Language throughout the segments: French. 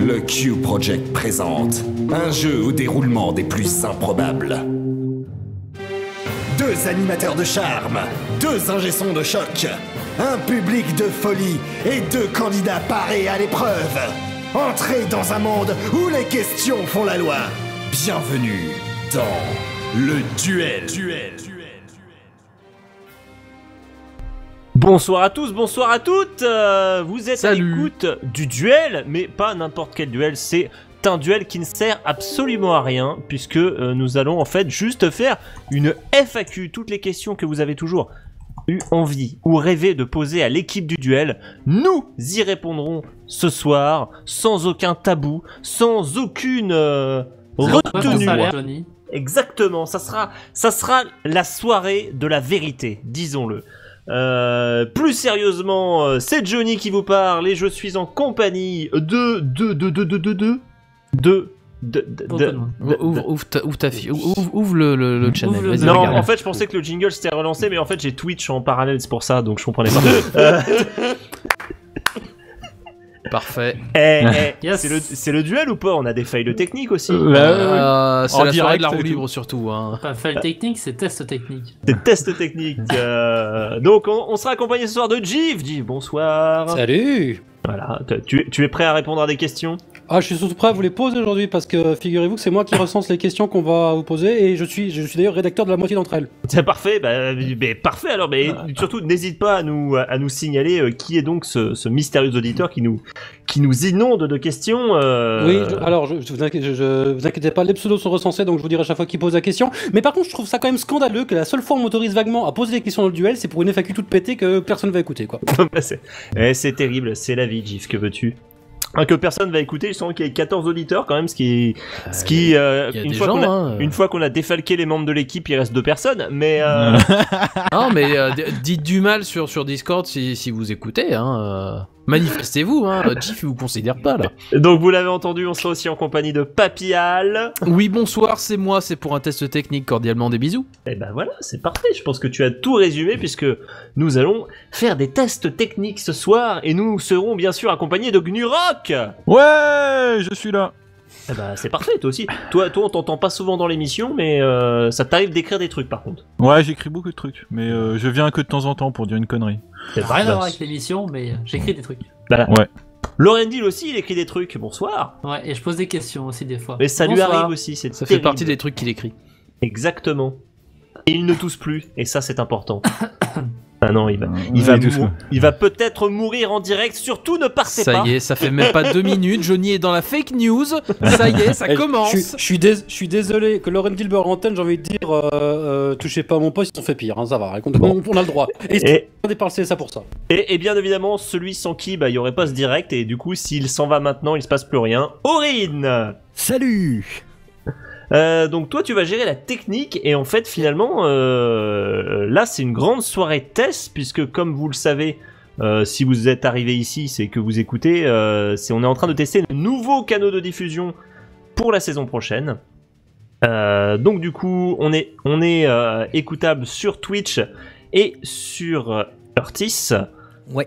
Le Q Project présente un jeu au déroulement des plus improbables. Deux animateurs de charme, deux ingé-sons de choc, un public de folie et deux candidats parés à l'épreuve. Entrez dans un monde où les questions font la loi. Bienvenue dans le duel. Bonsoir à tous, bonsoir à toutes. Vous êtes à l'écoute du duel, mais pas n'importe quel duel, c'est un duel qui ne sert absolument à rien, puisque nous allons en fait juste faire une FAQ, toutes les questions que vous avez toujours eu envie ou rêvé de poser à l'équipe du duel, nous y répondrons ce soir, sans aucun tabou, sans aucune retenue. Exactement, ça sera la soirée de la vérité, disons-le. Plus sérieusement, c'est Johnny qui vous parle et je suis en compagnie Ouvre le channel. Non, en fait, je pensais que le jingle s'était relancé, mais en fait, j'ai Twitch en parallèle, c'est pour ça, donc je comprenais pas. Parfait. Yes. C'est le duel ou pas? On a des fails techniques aussi. C'est la soirée de la roue libre surtout. Hein. Pas fail technique, c'est test technique. C'est test technique. Donc, on sera accompagné ce soir de Jiv. Jiv, bonsoir. Salut. Voilà, tu es prêt à répondre à des questions? Ah, je suis surtout prêt à vous les poser aujourd'hui parce que figurez-vous que c'est moi qui recense les questions qu'on va vous poser et je suis d'ailleurs rédacteur de la moitié d'entre elles. C'est parfait, parfait alors, mais surtout n'hésite pas à nous signaler qui est donc ce mystérieux auditeur qui nous inonde de questions. Oui, alors vous inquiétez pas, les pseudos sont recensés donc je vous dirai à chaque fois qui pose la question. Mais par contre, je trouve ça quand même scandaleux que la seule fois où on m'autorise vaguement à poser des questions dans le duel, c'est pour une FAQ toute pétée que personne va écouter quoi. C'est terrible, c'est la vie, Gif, que veux-tu? Que personne va écouter, je sens qu'il y a 14 auditeurs quand même, une fois qu'on a défalqué les membres de l'équipe, il reste 2 personnes, mais Non mais dites du mal sur Discord si vous écoutez, hein. Manifestez-vous, hein. Jiff vous considère pas là. Donc vous l'avez entendu, on sera aussi en compagnie de Papillal. Oui, bonsoir, c'est moi, c'est pour un test technique, cordialement des bisous. Et ben voilà, c'est parfait, je pense que tu as tout résumé puisque nous allons faire des tests techniques ce soir et nous serons bien sûr accompagnés de Gnurok. Ouais, je suis là. Eh ben c'est parfait, toi aussi. Toi on t'entend pas souvent dans l'émission, mais ça t'arrive d'écrire des trucs par contre. Ouais, j'écris beaucoup de trucs, mais je viens que de temps en temps pour dire une connerie. C'est rien à voir avec l'émission, mais j'écris des trucs. Voilà. Ouais. Laurendil aussi, il écrit des trucs. Bonsoir. Ouais, et je pose des questions aussi des fois. Mais ça lui arrive aussi, c'est Ça terrible. fait partie des trucs qu'il écrit. Exactement. Et il ne tousse plus, et ça c'est important. Ah non, il va peut-être mourir en direct, surtout ne partez pas. Ça y est, ça fait même pas 2 minutes, Johnny est dans la fake news, ça y est, ça commence. Je suis désolé que Lauren Dilbert antenne, j'ai envie de dire, touchez pas à mon poste, ils ont fait pire, hein, ça va, on a le droit. Et on a dépassé ça pour ça. Et bien évidemment, celui sans qui il y aurait pas ce direct, et du coup, s'il s'en va maintenant, il se passe plus rien. Aurine. Salut. Donc toi tu vas gérer la technique et en fait finalement là c'est une grande soirée test puisque comme vous le savez si vous êtes arrivé ici c'est que vous écoutez on est en train de tester de nouveaux canaux de diffusion pour la saison prochaine. Donc du coup on est écoutable sur Twitch et sur Urtis. Ouais.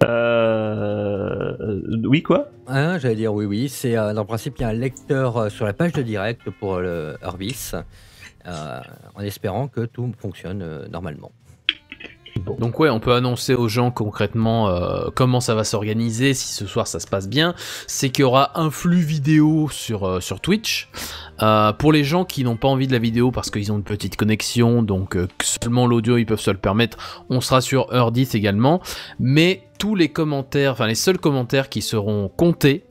Oui quoi? J'allais dire oui. C'est dans le principe il y a un lecteur sur la page de direct pour le Urbis, en espérant que tout fonctionne normalement. Bon. Donc ouais, on peut annoncer aux gens concrètement comment ça va s'organiser si ce soir ça se passe bien. C'est qu'il y aura un flux vidéo sur Twitch. Pour les gens qui n'ont pas envie de la vidéo parce qu'ils ont une petite connexion, donc seulement l'audio ils peuvent se le permettre, on sera sur Urdith également. Mais tous les commentaires, enfin les seuls commentaires qui seront comptés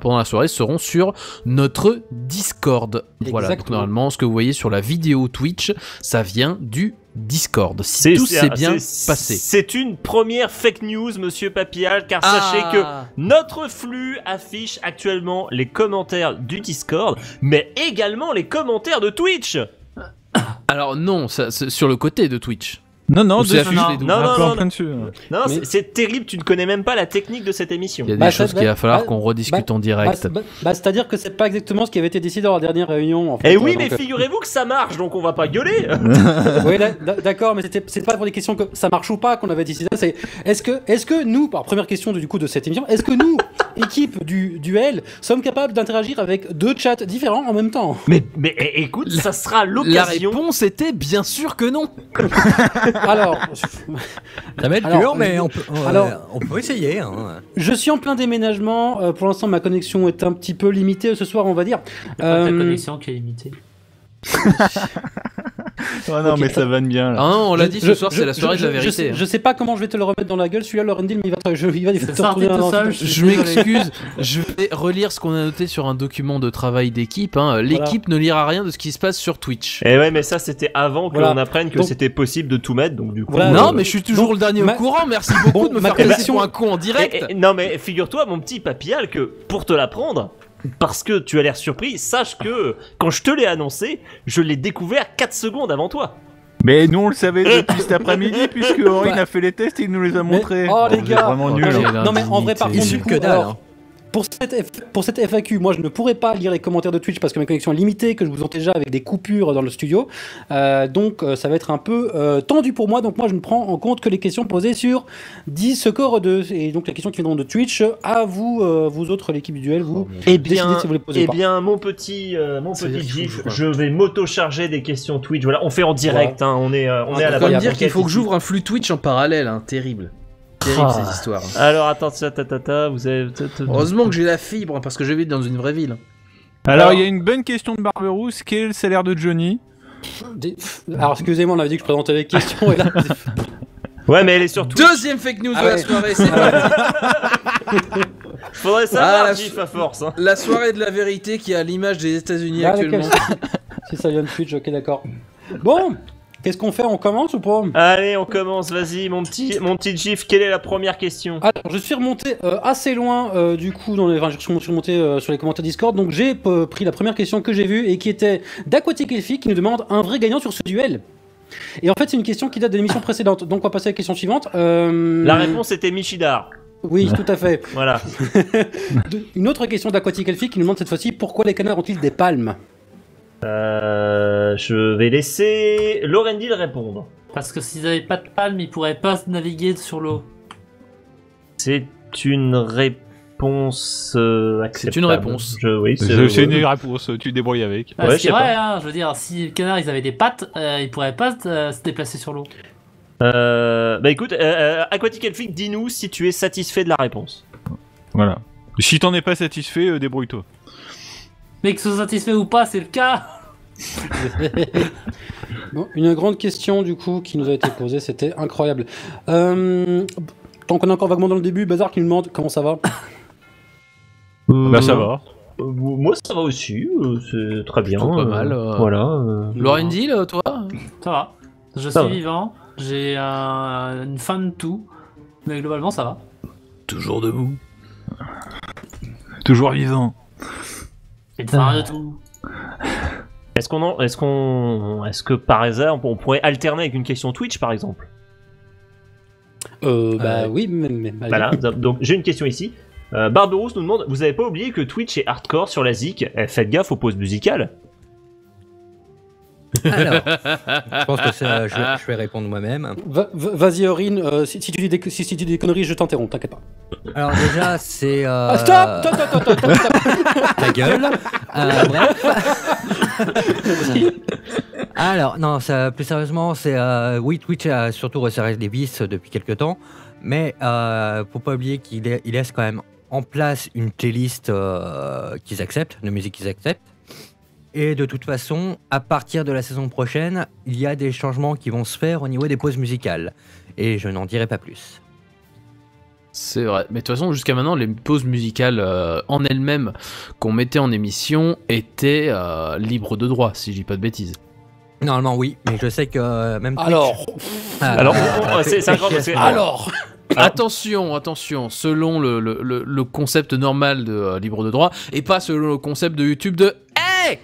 pendant la soirée seront sur notre Discord. Voilà, donc normalement ce que vous voyez sur la vidéo Twitch, ça vient du Discord. Si tout s'est bien passé. C'est une première fake news, monsieur Papillal, car sachez que notre flux affiche actuellement les commentaires du Discord, mais également les commentaires de Twitch. Alors non, ça, c'est sur le côté de Twitch. Non, c'est affiché les deux. Non, c'est terrible, tu ne connais même pas la technique de cette émission. Il y a des choses qu'il va falloir qu'on rediscute en direct. C'est-à-dire que c'est pas exactement ce qui avait été décidé dans la dernière réunion. En fait, et oui, mais figurez-vous que ça marche, donc on va pas gueuler. Oui, d'accord, mais c'est pas pour des questions que ça marche ou pas qu'on avait décidé. C'est est-ce que nous, par première question du coup de cette émission, est-ce que nous, équipes du duel sommes capables d'interagir avec 2 chats différents en même temps? Mais écoute, ça sera La l'occasion. réponse était bien sûr que non. Alors, Ça va être Alors, dur, mais on peut essayer. Hein. je suis en plein déménagement. Pour l'instant, ma connexion est un petit peu limitée ce soir, on va dire. C'est pas ta connexion qui est limitée. Oh non, Ok. mais ça vanne bien là. Ah non, on l'a dit ce soir, c'est la soirée de la vérité. Je sais pas comment je vais te le remettre dans la gueule, celui-là, Laurendil, mais il va te C'est ça, retourner t'es tout seul. Je m'excuse, je vais relire ce qu'on a noté sur un document de travail d'équipe. Hein. L'équipe ne lira rien de ce qui se passe sur Twitch. Et ouais, mais ça c'était avant qu'on Voilà. apprenne que Donc- c'était possible de tout mettre, donc du coup. Voilà, Non, mais je suis toujours donc, le dernier ma- au courant. Merci beaucoup Bon, de me ma faire passer question- pour un con en direct. Non mais figure-toi mon petit papillal que pour te l'apprendre, parce que tu as l'air surpris, sache que quand je te l'ai annoncé, je l'ai découvert 4 secondes avant toi. Mais nous on le savait depuis cet après-midi, puisque Aurine a fait les tests et il nous les a montrés. oh, les Vous êtes gars. vraiment Ok, nuls. hein. là. Non, mais en vrai, par contre, L'indignité. du coup, Que dalle, alors, hein. pour cette FAQ, moi je ne pourrais pas lire les commentaires de Twitch parce que ma connexion est limitée, que je vous entends déjà avec des coupures dans le studio. Donc ça va être un peu tendu pour moi. Donc moi je ne prends en compte que les questions posées sur Discord 2. Et donc les questions qui viendront de Twitch, à vous, vous autres, l'équipe du duel, vous Eh décidez bien, si vous les posez ou pas. mon petit C'est-à-dire qu'il faut GIF, que je vois. je vais m'auto-charger des questions Twitch. Voilà, on fait en direct, hein, on est à la Comme incroyable. dire qu'il faut que j'ouvre un flux Twitch en parallèle, hein. Terrible. Terrible ces histoires. Alors attends, vous avez. Heureusement que j'ai la fibre parce que j'habite dans une vraie ville. Alors il y a une bonne question de Barberousse. Quel est le salaire de Johnny? Alors excusez-moi, on avait dit que je présentais les questions et là. Ouais, mais elle est sur Twitch. Deuxième fake news Ah de la ouais. soirée, c'est parti. Faudrait savoir, la GIF à force. Hein. La soirée de la vérité qui est à l'image des États-Unis Ah, actuellement. d'accord. Si ça vient de Twitch, ok, d'accord. Bon, qu'est-ce qu'on fait? On commence ou pas? Allez, on commence, vas-y, mon petit GIF, quelle est la première question? Alors, je suis remonté assez loin du coup dans les. Enfin, je suis remonté sur les commentaires Discord, donc j'ai pris la première question que j'ai vue et qui était d'Aquatic Elfie qui nous demande un vrai gagnant sur ce duel. Et en fait, c'est une question qui date de l'émission précédente. Donc, on va passer à la question suivante. La réponse était Michidar. Oui, tout à fait. Voilà. Une autre question d'Aquatic Elfie qui nous demande cette fois-ci pourquoi les canards ont-ils des palmes? Je vais laisser Laurendil répondre. Parce que s'ils avaient pas de palme, ils pourraient pas naviguer sur l'eau. C'est une réponse acceptable. C'est une réponse. Oui, C'est une réponse, tu te débrouilles avec. Bah, Ouais, je c'est sais vrai, hein, je veux dire, si les canards ils avaient des pattes, ils pourraient pas se déplacer sur l'eau. Bah écoute, Aquatic Elfic, dis-nous si tu es satisfait de la réponse. Voilà. Si t'en es pas satisfait, débrouille-toi. Mais que ce soit satisfait ou pas, c'est le cas. Bon, une grande question du coup qui nous a été posée, c'était incroyable. Tant qu'on est encore vaguement dans le début, Bazar qui nous demande comment ça va. Bah ça va. Moi ça va aussi, c'est très bien. Plutôt pas mal, Voilà. Laurendil, toi? Ça va. Je Ça suis va. vivant, j'ai une fin de tout, mais globalement ça va. Toujours debout. Toujours vivant. Et de fin de tout. Est-ce que par hasard on pourrait alterner avec une question Twitch par exemple? Bah oui, mais allez. Voilà, donc j'ai une question ici. Barberousse nous demande, vous avez pas oublié que Twitch est hardcore sur la ZIC? Faites gaffe aux pauses musicales. Alors, je pense que je vais répondre moi-même. Vas-y, Aurine, si tu dis des conneries, je t'interromps, t'inquiète pas. Alors déjà, c'est... Ah, stop. Ta gueule. Bref. Alors, non, plus sérieusement, c'est... oui, Twitch a surtout resserré des vis depuis quelques temps, mais faut pas oublier qu'il laisse quand même en place une playlist qu'ils acceptent, de musique qu'ils acceptent. Et de toute façon, à partir de la saison prochaine, il y a des changements qui vont se faire au niveau des pauses musicales. Et je n'en dirai pas plus. C'est vrai, mais de toute façon, jusqu'à maintenant, les pauses musicales en elles-mêmes qu'on mettait en émission étaient libres de droit, si je dis pas de bêtises. Normalement, oui, mais je sais que même Twitch... Alors, c'est encore parce que- Alors Attention, selon le concept normal de libre de droit, et pas selon le concept de YouTube de Hey!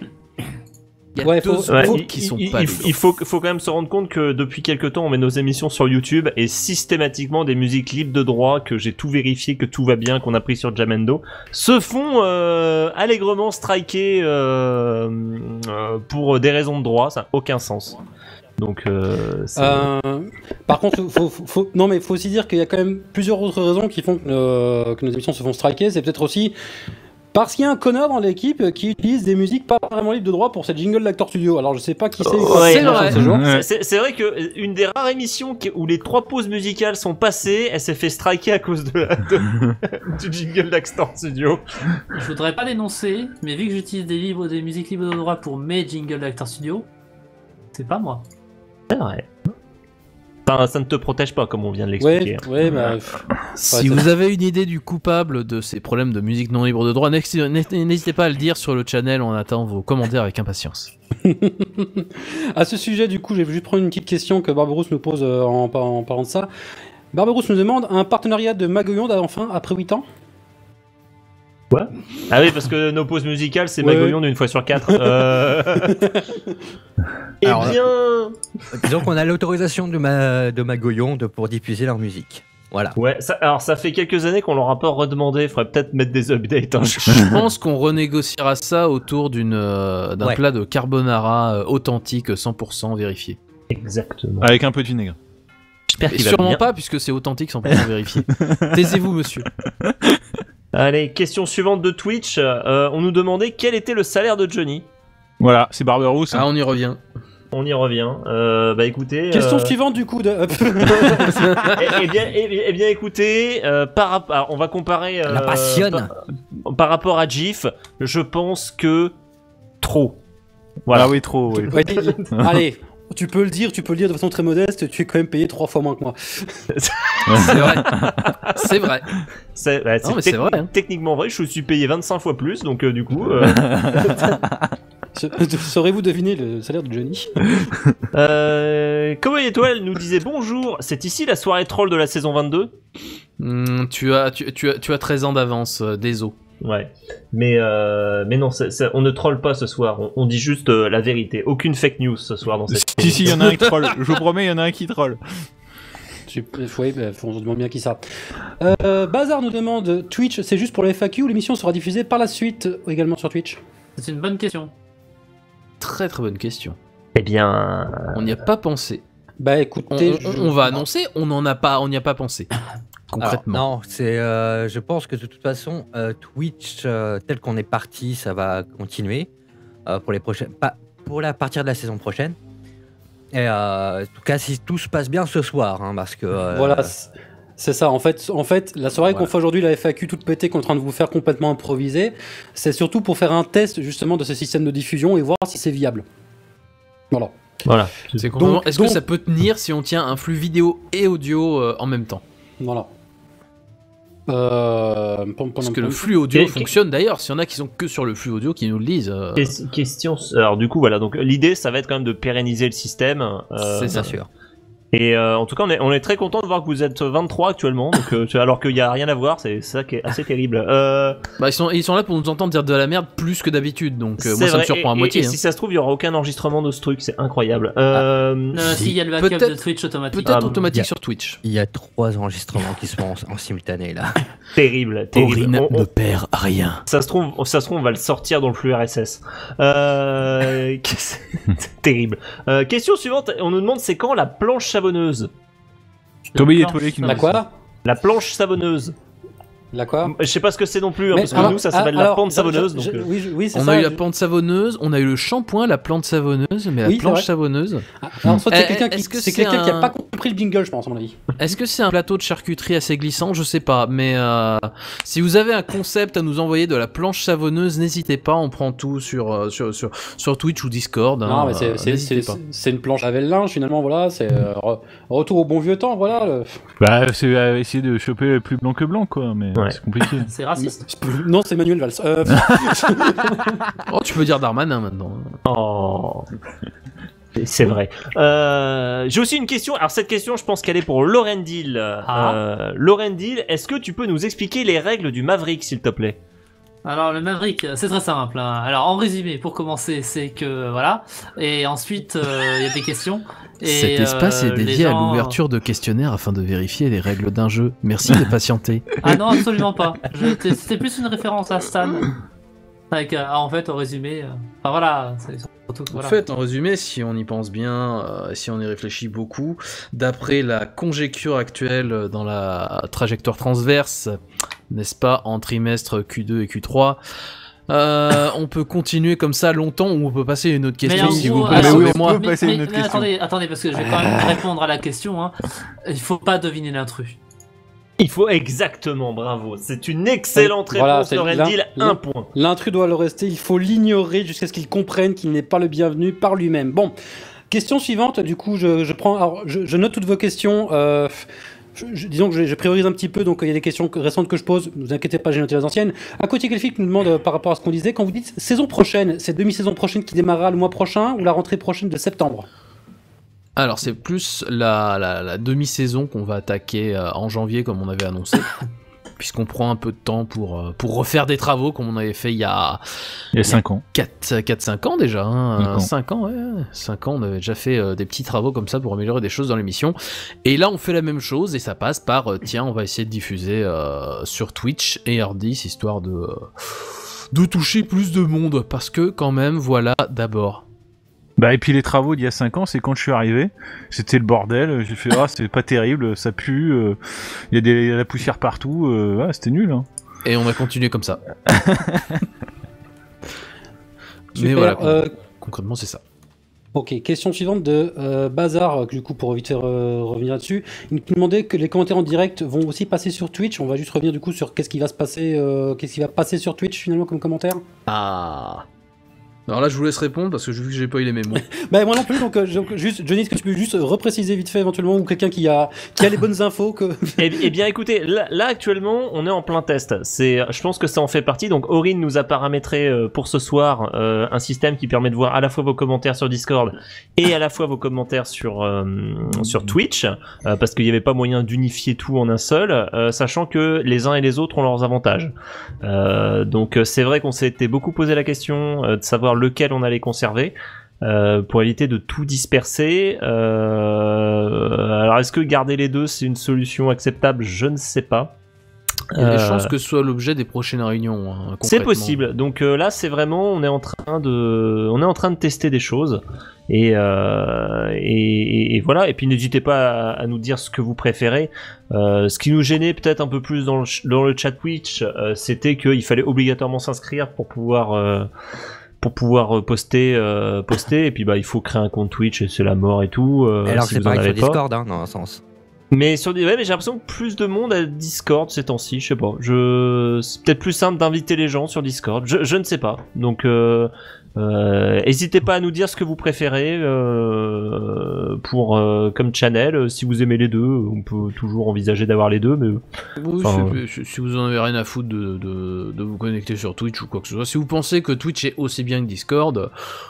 Il y a Ouais, deux Ouais, trucs qui sont pas il faut quand même se rendre compte que depuis quelques temps on met nos émissions sur YouTube et systématiquement des musiques libres de droit, que j'ai tout vérifié, que tout va bien, qu'on a pris sur Jamendo, se font allègrement striker pour des raisons de droit, ça n'a aucun sens. Donc, Par contre, non, mais faut aussi dire qu'il y a quand même plusieurs autres raisons qui font que nos émissions se font striker. C'est peut-être aussi parce qu'il y a un connard dans l'équipe qui utilise des musiques pas vraiment libres de droit pour cette jingle d'Actor Studio. Alors je sais pas qui c'est. Ouais, c'est vrai. Ce jour. c'est vrai que une des rares émissions où les 3 pauses musicales sont passées, elle s'est fait striker à cause du jingle d'Actor Studio. Je voudrais pas dénoncer, mais vu que j'utilise des musiques libres de droit pour mes jingles d'Actor Studio, c'est pas moi. C'est vrai. Enfin, ça ne te protège pas, comme on vient de l'expliquer. Ouais, bah. Si vous avez une idée du coupable de ces problèmes de musique non libre de droit, n'hésitez pas à le dire sur le channel, on attend vos commentaires avec impatience. À ce sujet, du coup, je vais juste prendre une petite question que Barberousse nous pose en parlant de ça. Barberousse nous demande un partenariat de Magoyon enfin après 8 ans. Ah oui, parce que nos pauses musicales, c'est Ouais. Magoyon d'une fois sur 4. Eh Alors, bien... Disons qu'on a l'autorisation de Magoyon pour diffuser leur musique. Voilà. Ouais, alors ça fait quelques années qu'on leur a pas redemandé, faudrait peut-être mettre des updates. Hein. Je pense qu'on renégociera ça autour d'un Ouais. plat de carbonara authentique 100% vérifié. Exactement. Avec un peu de vinaigre. J'espère Et qu'il va sûrement bien. pas puisque c'est authentique 100% vérifié. Taisez-vous monsieur. Allez, question suivante de Twitch. On nous demandait quel était le salaire de Johnny. Voilà, c'est Barberousse. Ah on y revient. On y revient. Bah écoutez... Question suivante, du coup. Eh bien, écoutez, alors, on va comparer... La passionne. Par rapport à GIF, je pense que... Trop. Voilà. Ah oui, trop. Oui. Ouais, allez, tu peux le dire de façon très modeste, tu es quand même payé 3 fois moins que moi. C'est vrai. C'est vrai. C'est mais c'est vrai, hein. techniquement vrai, je suis payé 25 fois plus, donc du coup... Saurez-vous deviner le salaire de Johnny? Cowboy Étoile nous disait bonjour, c'est ici la soirée troll de la saison 22. Tu as 13 ans d'avance, désolé. Ouais, mais non, on ne troll pas ce soir, on dit juste la vérité, aucune fake news ce soir dans cette Si, il y en a un qui troll. Je vous promets, il y en a un qui troll. Oui, on se demande bien qui ça. Bazar nous demande Twitch, c'est juste pour les FAQ ou l'émission sera diffusée par la suite également sur Twitch? C'est une bonne question. Très très bonne question. Eh bien... On n'y a pas pensé. Bah écoutez, On va annoncer, on n'y a pas pensé. Concrètement. Alors, non, je pense que de toute façon, Twitch, tel qu'on est parti, ça va continuer pour les prochaines, à partir de la saison prochaine. Et en tout cas, si tout se passe bien ce soir, hein, parce que voilà, c'est ça. En fait, la soirée Voilà. qu'on fait aujourd'hui, la FAQ toute pétée qu'on est en train de vous faire complètement improviser, c'est surtout pour faire un test justement de ce système de diffusion et voir si c'est viable. Voilà. Voilà. C'est complètement- Donc- Est-ce que ça peut tenir si on tient un flux vidéo et audio en même temps? Voilà. Parce que le flux audio fonctionne d'ailleurs. S'il y en a qui sont que sur le flux audio, qui nous le disent. Question... Alors du coup, voilà, donc l'idée, ça va être quand même de pérenniser le système. C'est ça. bien sûr. Et en tout cas, on est très content de voir que vous êtes 23 actuellement, donc, alors qu'il n'y a rien à voir, c'est ça qui est assez terrible. Bah, ils sont là pour nous entendre dire de la merde plus que d'habitude, donc c'est moi ça me vrai, surprend à et moitié. si ça se trouve, il n'y aura aucun enregistrement de ce truc, c'est incroyable. S'il y a le backup de Peut-être- Twitch automatique. Peut-être Ah, automatique bien. sur Twitch. Il y a 3 enregistrements qui sont en simultané là. Terrible. Aurine On- ne perd rien. Ça se trouve, on va le sortir dans le flux RSS. Terrible. Question suivante, on nous demande c'est quand la planche savonneuse? Toby Étoilé qui nous La dit quoi? La planche savonneuse. La quoi? Je sais pas ce que c'est non plus, hein, Mais parce que alors- nous ça s'appelle la alors, pente savonneuse. Donc, oui, c'est On ça. a eu la plante savonneuse, on a eu le shampoing, la plante savonneuse, mais Oui, la c'est planche vrai. savonneuse. Alors, soit c'est Eh, quelqu'un est-ce que c'est c'est quelqu'un qui a un- pas compris le jingle, je pense, à mon avis. Est-ce que c'est un plateau de charcuterie assez glissant? Je sais pas, mais si vous avez un concept à nous envoyer de la planche savonneuse, n'hésitez pas, on prend tout sur Twitch ou Discord. Non, hein, mais n'hésitez pas. c'est une planche à laver le linge, finalement, voilà. C'est retour au bon vieux temps, voilà. Bah, c'est essayer de choper plus blanc que blanc, quoi, mais Ouais. c'est compliqué. C'est raciste. Non, c'est Manuel Valls. Oh, tu peux dire Darmanin maintenant. Oh. C'est vrai. J'ai aussi une question. Alors cette question, je pense qu'elle est pour Laurendil. Laurendil, est-ce que tu peux nous expliquer les règles du Maverick, s'il te plaît? Alors le Maverick, c'est très simple. Hein. Alors en résumé, pour commencer, c'est que voilà, et ensuite il y a des questions. Et, Cet espace est les dédié à gens- l'ouverture de questionnaires afin de vérifier les règles d'un jeu. Merci de patienter. Ah non, absolument pas. C'était plus une référence à Stan. Avec, en fait, au résumé, enfin voilà, c'est surtout En voilà. fait, en résumé, si on y pense bien, si on y réfléchit beaucoup, d'après la conjecture actuelle dans la trajectoire transverse, n'est-ce pas, en trimestre Q2 et Q3, on peut continuer comme ça longtemps ou on peut passer à une autre question en si gros, vous alors, plaît. oui, Suivez-moi. on peut passer à une autre question. Attendez, parce que je vais quand même répondre à la question. Hein. Il faut pas deviner l'intrus. Il faut exactement, bravo. C'est une excellente réponse, Voilà, c'est Lorendil, l'un- un point. L'intrus doit le rester, il faut l'ignorer jusqu'à ce qu'il comprenne qu'il n'est pas le bienvenu par lui-même. Bon, question suivante, du coup je prends, alors, je note toutes vos questions, disons que je priorise un petit peu, donc il y a des questions récentes que je pose, ne vous inquiétez pas, j'ai noté les anciennes. À côté, Kelfic nous demande par rapport à ce qu'on disait, quand vous dites saison prochaine, c'est demi-saison prochaine qui démarrera le mois prochain ou la rentrée prochaine de septembre? Alors, c'est plus la demi-saison qu'on va attaquer en janvier, comme on avait annoncé. Puisqu'on prend un peu de temps pour refaire des travaux, comme on avait fait il y a 5 ans. 4-5 ans déjà. Hein. 5 ans. 5 ans, ouais. 5 ans, on avait déjà fait des petits travaux comme ça pour améliorer des choses dans l'émission. Et là, on fait la même chose et ça passe par, tiens, on va essayer de diffuser sur Twitch et R10, histoire de toucher plus de monde. Parce que, quand même, voilà, d'abord. Bah et puis les travaux d'il y a 5 ans, c'est quand je suis arrivé, c'était le bordel, j'ai fait c'est pas terrible, ça pue, il y a de la poussière partout, c'était nul hein. Et on a continué comme ça. Super, Mais voilà, concrètement c'est ça. Ok, question suivante de Bazar, du coup pour vite faire revenir là-dessus. Il nous demandait que les commentaires en direct vont aussi passer sur Twitch. On va juste revenir du coup sur qu'est-ce qui va se passer, qu'est-ce qui va passer sur Twitch finalement comme commentaire. Ah. Alors là, je vous laisse répondre parce que je vu que j'ai pas eu les mémos. Bah moi non plus, donc juste, Johnny, est-ce que tu peux juste repréciser vite fait éventuellement, ou quelqu'un qui a les bonnes infos que... Eh bien écoutez, là actuellement on est en plein test. Je pense que ça en fait partie. Donc Aurine nous a paramétré pour ce soir un système qui permet de voir à la fois vos commentaires sur Discord et à la fois vos commentaires sur Twitch, parce qu'il n'y avait pas moyen d'unifier tout en un seul, sachant que les uns et les autres ont leurs avantages. Donc c'est vrai qu'on s'était beaucoup posé la question de savoir lequel on allait conserver. Pour éviter de tout disperser. Alors est-ce que garder les deux c'est une solution acceptable? Je ne sais pas. Il y a des chances que ce soit l'objet des prochaines réunions. Hein, c'est possible. Donc là c'est vraiment on est en train de tester des choses et voilà. Et puis n'hésitez pas à nous dire ce que vous préférez. Ce qui nous gênait peut-être un peu plus dans le chat Twitch, c'était qu'il fallait obligatoirement s'inscrire pour pouvoir poster et puis il faut créer un compte Twitch et c'est la mort et tout. Alors si que c'est vous en pareil sur avez pas. Discord, hein, dans un sens. Mais mais j'ai l'impression que plus de monde a Discord ces temps-ci, je sais pas. C'est peut-être plus simple d'inviter les gens sur Discord, je ne sais pas. Donc n'hésitez pas à nous dire ce que vous préférez pour comme channel. Si vous aimez les deux, on peut toujours envisager d'avoir les deux, mais Oui, si vous en avez rien à foutre de vous connecter sur Twitch ou quoi que ce soit, si vous pensez que Twitch est aussi bien que Discord,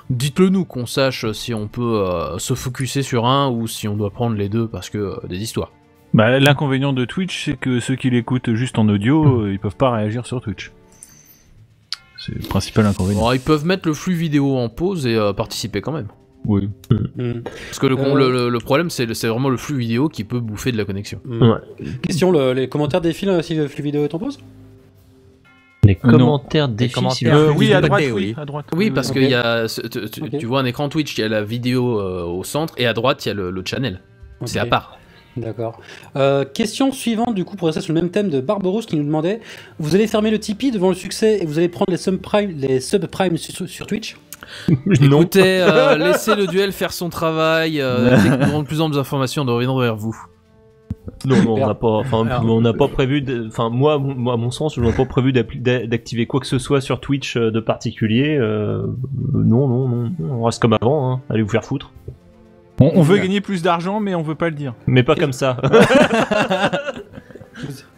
dites-le nous, qu'on sache si on peut se focuser sur un ou si on doit prendre les deux parce que des histoires. Bah l'inconvénient de Twitch, c'est que ceux qui l'écoutent juste en audio, ils peuvent pas réagir sur Twitch. C'est le principal inconvénient. Alors, ils peuvent mettre le flux vidéo en pause et participer quand même. Oui. Parce que le problème, c'est vraiment le flux vidéo qui peut bouffer de la connexion. Ouais. Question, les commentaires défilent si le flux vidéo est en pause? Les commentaires défilent. commentaires. Oui, à de droite, côté, oui, oui. à droite. Oui, parce Ok. qu'il y a, Ok. tu vois un écran Twitch, il y a la vidéo au centre et à droite il y a le channel. C'est à Ok. part. D'accord. Question suivante, du coup, pour rester sur le même thème de Barberousse qui nous demandait: vous allez fermer le Tipeee devant le succès et vous allez prendre les subprimes sur Twitch? Non. Écoutez, laissez le duel faire son travail. Dès que nous aurons de plus en plus d'informations, nous reviendrons vers vous. Non, on n'a pas. Enfin, Alors- on n'a pas prévu. Enfin, moi, à mon sens, je n'ai pas prévu d'activer quoi que ce soit sur Twitch de particulier. Non, on reste comme avant. Hein. Allez vous faire foutre. On veut gagner plus d'argent, mais on veut pas le dire. Mais pas comme ça.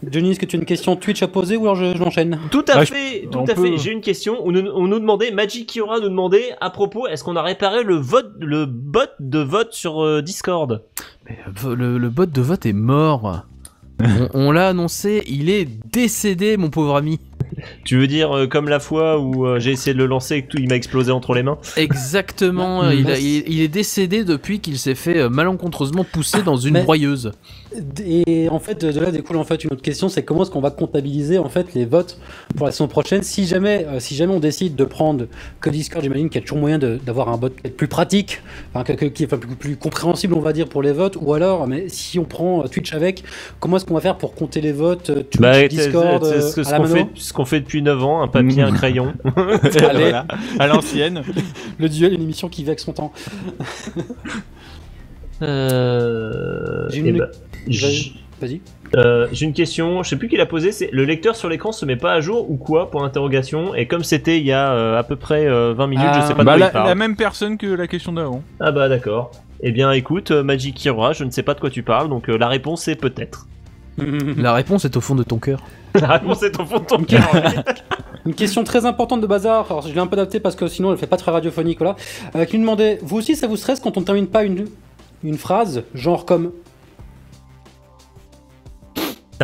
Johnny, est-ce que tu as une question Twitch à poser ou alors je l'enchaîne? Tout à Ouais, fait. on peut. J'ai une question. On nous demandait, Magic Kiora nous demandait à propos, est-ce qu'on a réparé le bot de vote sur Discord? Mais le bot de vote est mort. On l'a annoncé, il est décédé, mon pauvre ami. Tu veux dire comme la fois où j'ai essayé de le lancer et que tout il m'a explosé entre les mains? Exactement, il est décédé depuis qu'il s'est fait malencontreusement pousser dans une broyeuse. Et en fait, de là découle en fait une autre question, c'est comment est-ce qu'on va comptabiliser en fait les votes pour la saison prochaine. Si jamais on décide de prendre que Discord, j'imagine qu'il y a toujours moyen d'avoir un bot peut-être plus pratique, qui est plus compréhensible, on va dire, pour les votes. Ou alors, mais si on prend Twitch avec, comment est-ce qu'on va faire pour compter les votes Twitch, Discord, c'est à la mano? ce qu'on fait depuis 9 ans, un papier, un crayon. Allez, Voilà, à l'ancienne. le duel, une émission qui vit avec son temps. J'ai une... Vas-y. J'ai une question, je sais plus qui l'a posée, c'est le lecteur sur l'écran se met pas à jour ou quoi pour interrogation, et comme c'était il y a à peu près 20 minutes, je sais pas de quoi il parle. La même personne que la question d'avant. Ah bah d'accord. Eh bien écoute, Magic Kira, je ne sais pas de quoi tu parles, donc la réponse est peut-être. La réponse est au fond de ton cœur. La réponse est au fond de ton cœur. Une question très importante de Bazar, alors je l'ai un peu adaptée parce que sinon elle fait pas très radiophonique, voilà. Qui nous demandait, vous aussi ça vous stresse quand on termine pas une phrase, genre comme... C'est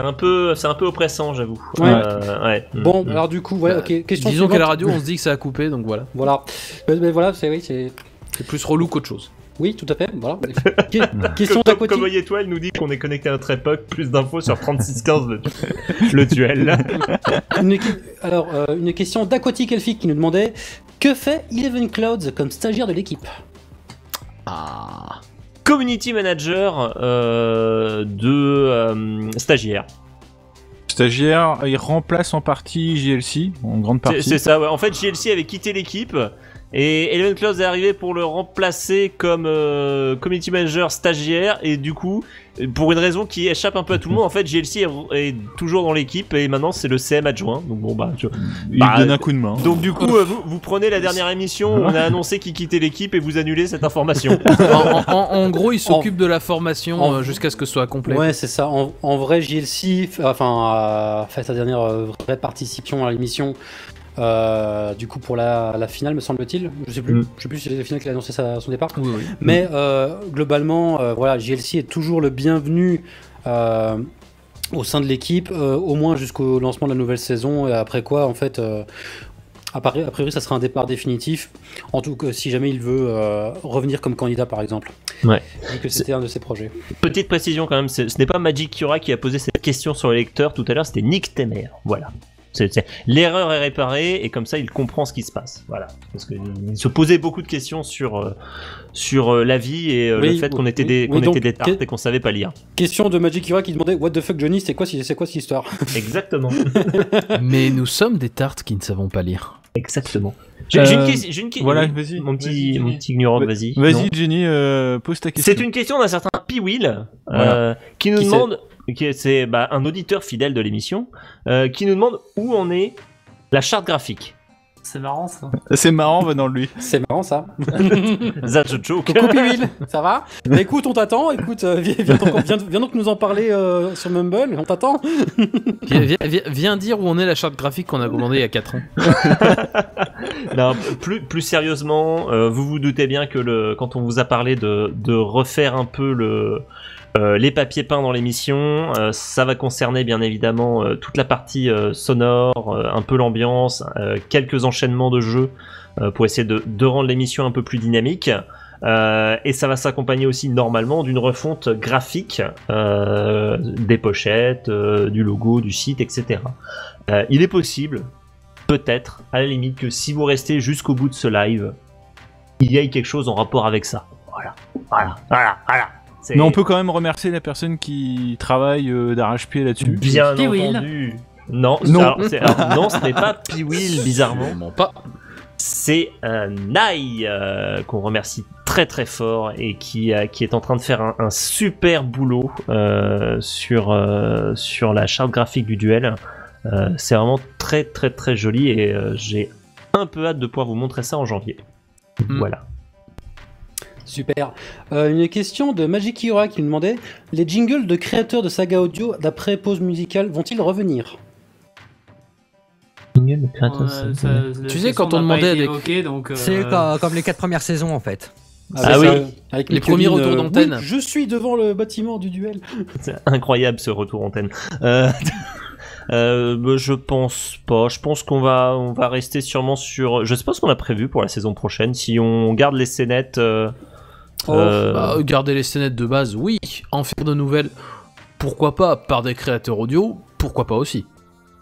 un peu oppressant, j'avoue. Ouais. Bon, alors du coup, voilà, ok. Question Disons suivante. qu'à la radio, on se dit que ça a coupé, donc voilà. Voilà. Mais voilà, c'est plus relou qu'autre chose. Oui, tout à fait. Voilà. Question d'Aquatic. Comme Étoile nous dit qu'on est connecté à notre époque. Plus d'infos sur 3615 le duel. Alors, une question d'Aquatic Elfic qui nous demandait que fait Eleven Clouds comme stagiaire de l'équipe? Community manager de stagiaire. Stagiaire, il remplace en partie JLC, en grande partie. C'est ça, ouais. En fait, JLC avait quitté l'équipe et Eleven Clouds est arrivé pour le remplacer comme community manager stagiaire, et du coup, pour une raison qui échappe un peu à tout le monde, en fait, JLC est toujours dans l'équipe et maintenant c'est le CM adjoint. Donc bon, il donne un coup de main. Donc du coup, vous prenez la dernière émission, on a annoncé qu'il quittait l'équipe et vous annulez cette information. En gros, il s'occupe de la formation jusqu'à ce que ce soit complet. Ouais, c'est ça. En vrai, JLC, fait sa dernière vraie participation à l'émission. Du coup pour la finale, me semble-t-il, je sais plus si c'est la finale qu'il a annoncé son départ. Oui. Mais globalement, voilà, JLC est toujours le bienvenu au sein de l'équipe, au moins jusqu'au lancement de la nouvelle saison, et après quoi, en fait, a priori, ça sera un départ définitif. En tout cas, si jamais il veut revenir comme candidat, par exemple. Ouais. Vu que c'était un de ses projets. Petite précision quand même, ce n'est pas Magic Kira qui a posé cette question sur les lecteurs tout à l'heure, c'était Nick Temer. Voilà. L'erreur est réparée et comme ça il comprend ce qui se passe. Voilà. Parce qu'il se posait beaucoup de questions sur la vie et le fait qu'on était des tartes et qu'on savait pas lire. Question de Magic Kira qui demandait What the fuck Johnny, c'est quoi cette histoire? Exactement. Mais nous sommes des tartes qui ne savons pas lire. Exactement. J'ai une question. Voilà, vas-y. Mon petit ignorant, vas-y. Vas-y, Jenny, pose ta question. C'est une question d'un certain P-Will Voilà. qui nous demande, c'est un auditeur fidèle de l'émission, qui nous demande où en est la charte graphique. C'est marrant ça. C'est marrant venant de lui. C'est marrant ça. That's a joke. Coucou P-Will, ça va? Bah écoute, on t'attend. Écoute, viens donc nous en parler sur Mumble. On t'attend. Viens dire où on est la charte graphique qu'on a commandée il y a 4 ans. Non, plus sérieusement, vous vous doutez bien que quand on vous a parlé de refaire un peu les papiers peints dans l'émission, ça va concerner bien évidemment toute la partie sonore, un peu l'ambiance, quelques enchaînements de jeux pour essayer de rendre l'émission un peu plus dynamique, et ça va s'accompagner aussi normalement d'une refonte graphique des pochettes, du logo, du site, etc. Il est possible, peut-être, à la limite, que si vous restez jusqu'au bout de ce live, il y ait quelque chose en rapport avec ça. Voilà. Mais on peut quand même remercier la personne qui travaille d'arrache-pied là-dessus. Bien P-Will. entendu. Non, non, ce n'est pas P-Will, bizarrement. Non, pas. C'est Nai qu'on remercie très très fort et qui est en train de faire un super boulot sur la charte graphique du duel. C'est vraiment très très très joli et j'ai un peu hâte de pouvoir vous montrer ça en janvier. Voilà. Super. Une question de Magic Kira qui nous demandait les jingles de créateurs de saga audio d'après pause musicale vont-ils revenir? Tu sais, quand on demandait avec... C'est comme les 4 premières saisons en fait. Avec les premiers retours d'antenne. Oui, je suis devant le bâtiment du duel. C'est incroyable ce retour antenne. Je pense pas. Je pense qu'on va rester sûrement sur. Je sais pas ce qu'on a prévu pour la saison prochaine. Si on garde les scénettes. Garder les scénettes de base, oui. En faire de nouvelles, pourquoi pas. Par des créateurs audio, pourquoi pas aussi.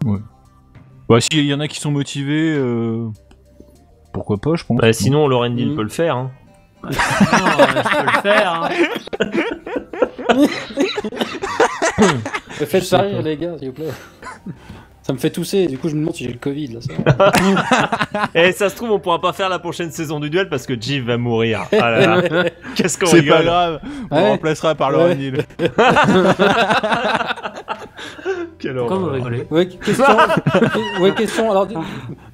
Ouais. Bah, s'il y en a qui sont motivés, pourquoi pas, je pense. Bah, sinon, Laurendil peut le faire. Hein. Non, je peux le faire. Hein. Faites pas rire, les gars, s'il vous plaît. Ça me fait tousser, du coup je me demande si j'ai le Covid là. Ça. Et ça se trouve, on pourra pas faire la prochaine saison du duel parce que Jeff va mourir. Ah là là. Qu'est-ce qu'on C'est rigole. pas grave, on Ouais. remplacera par Laurendil. Quelle Pourquoi vous horreur. rigolez? Ouais, question. Alors,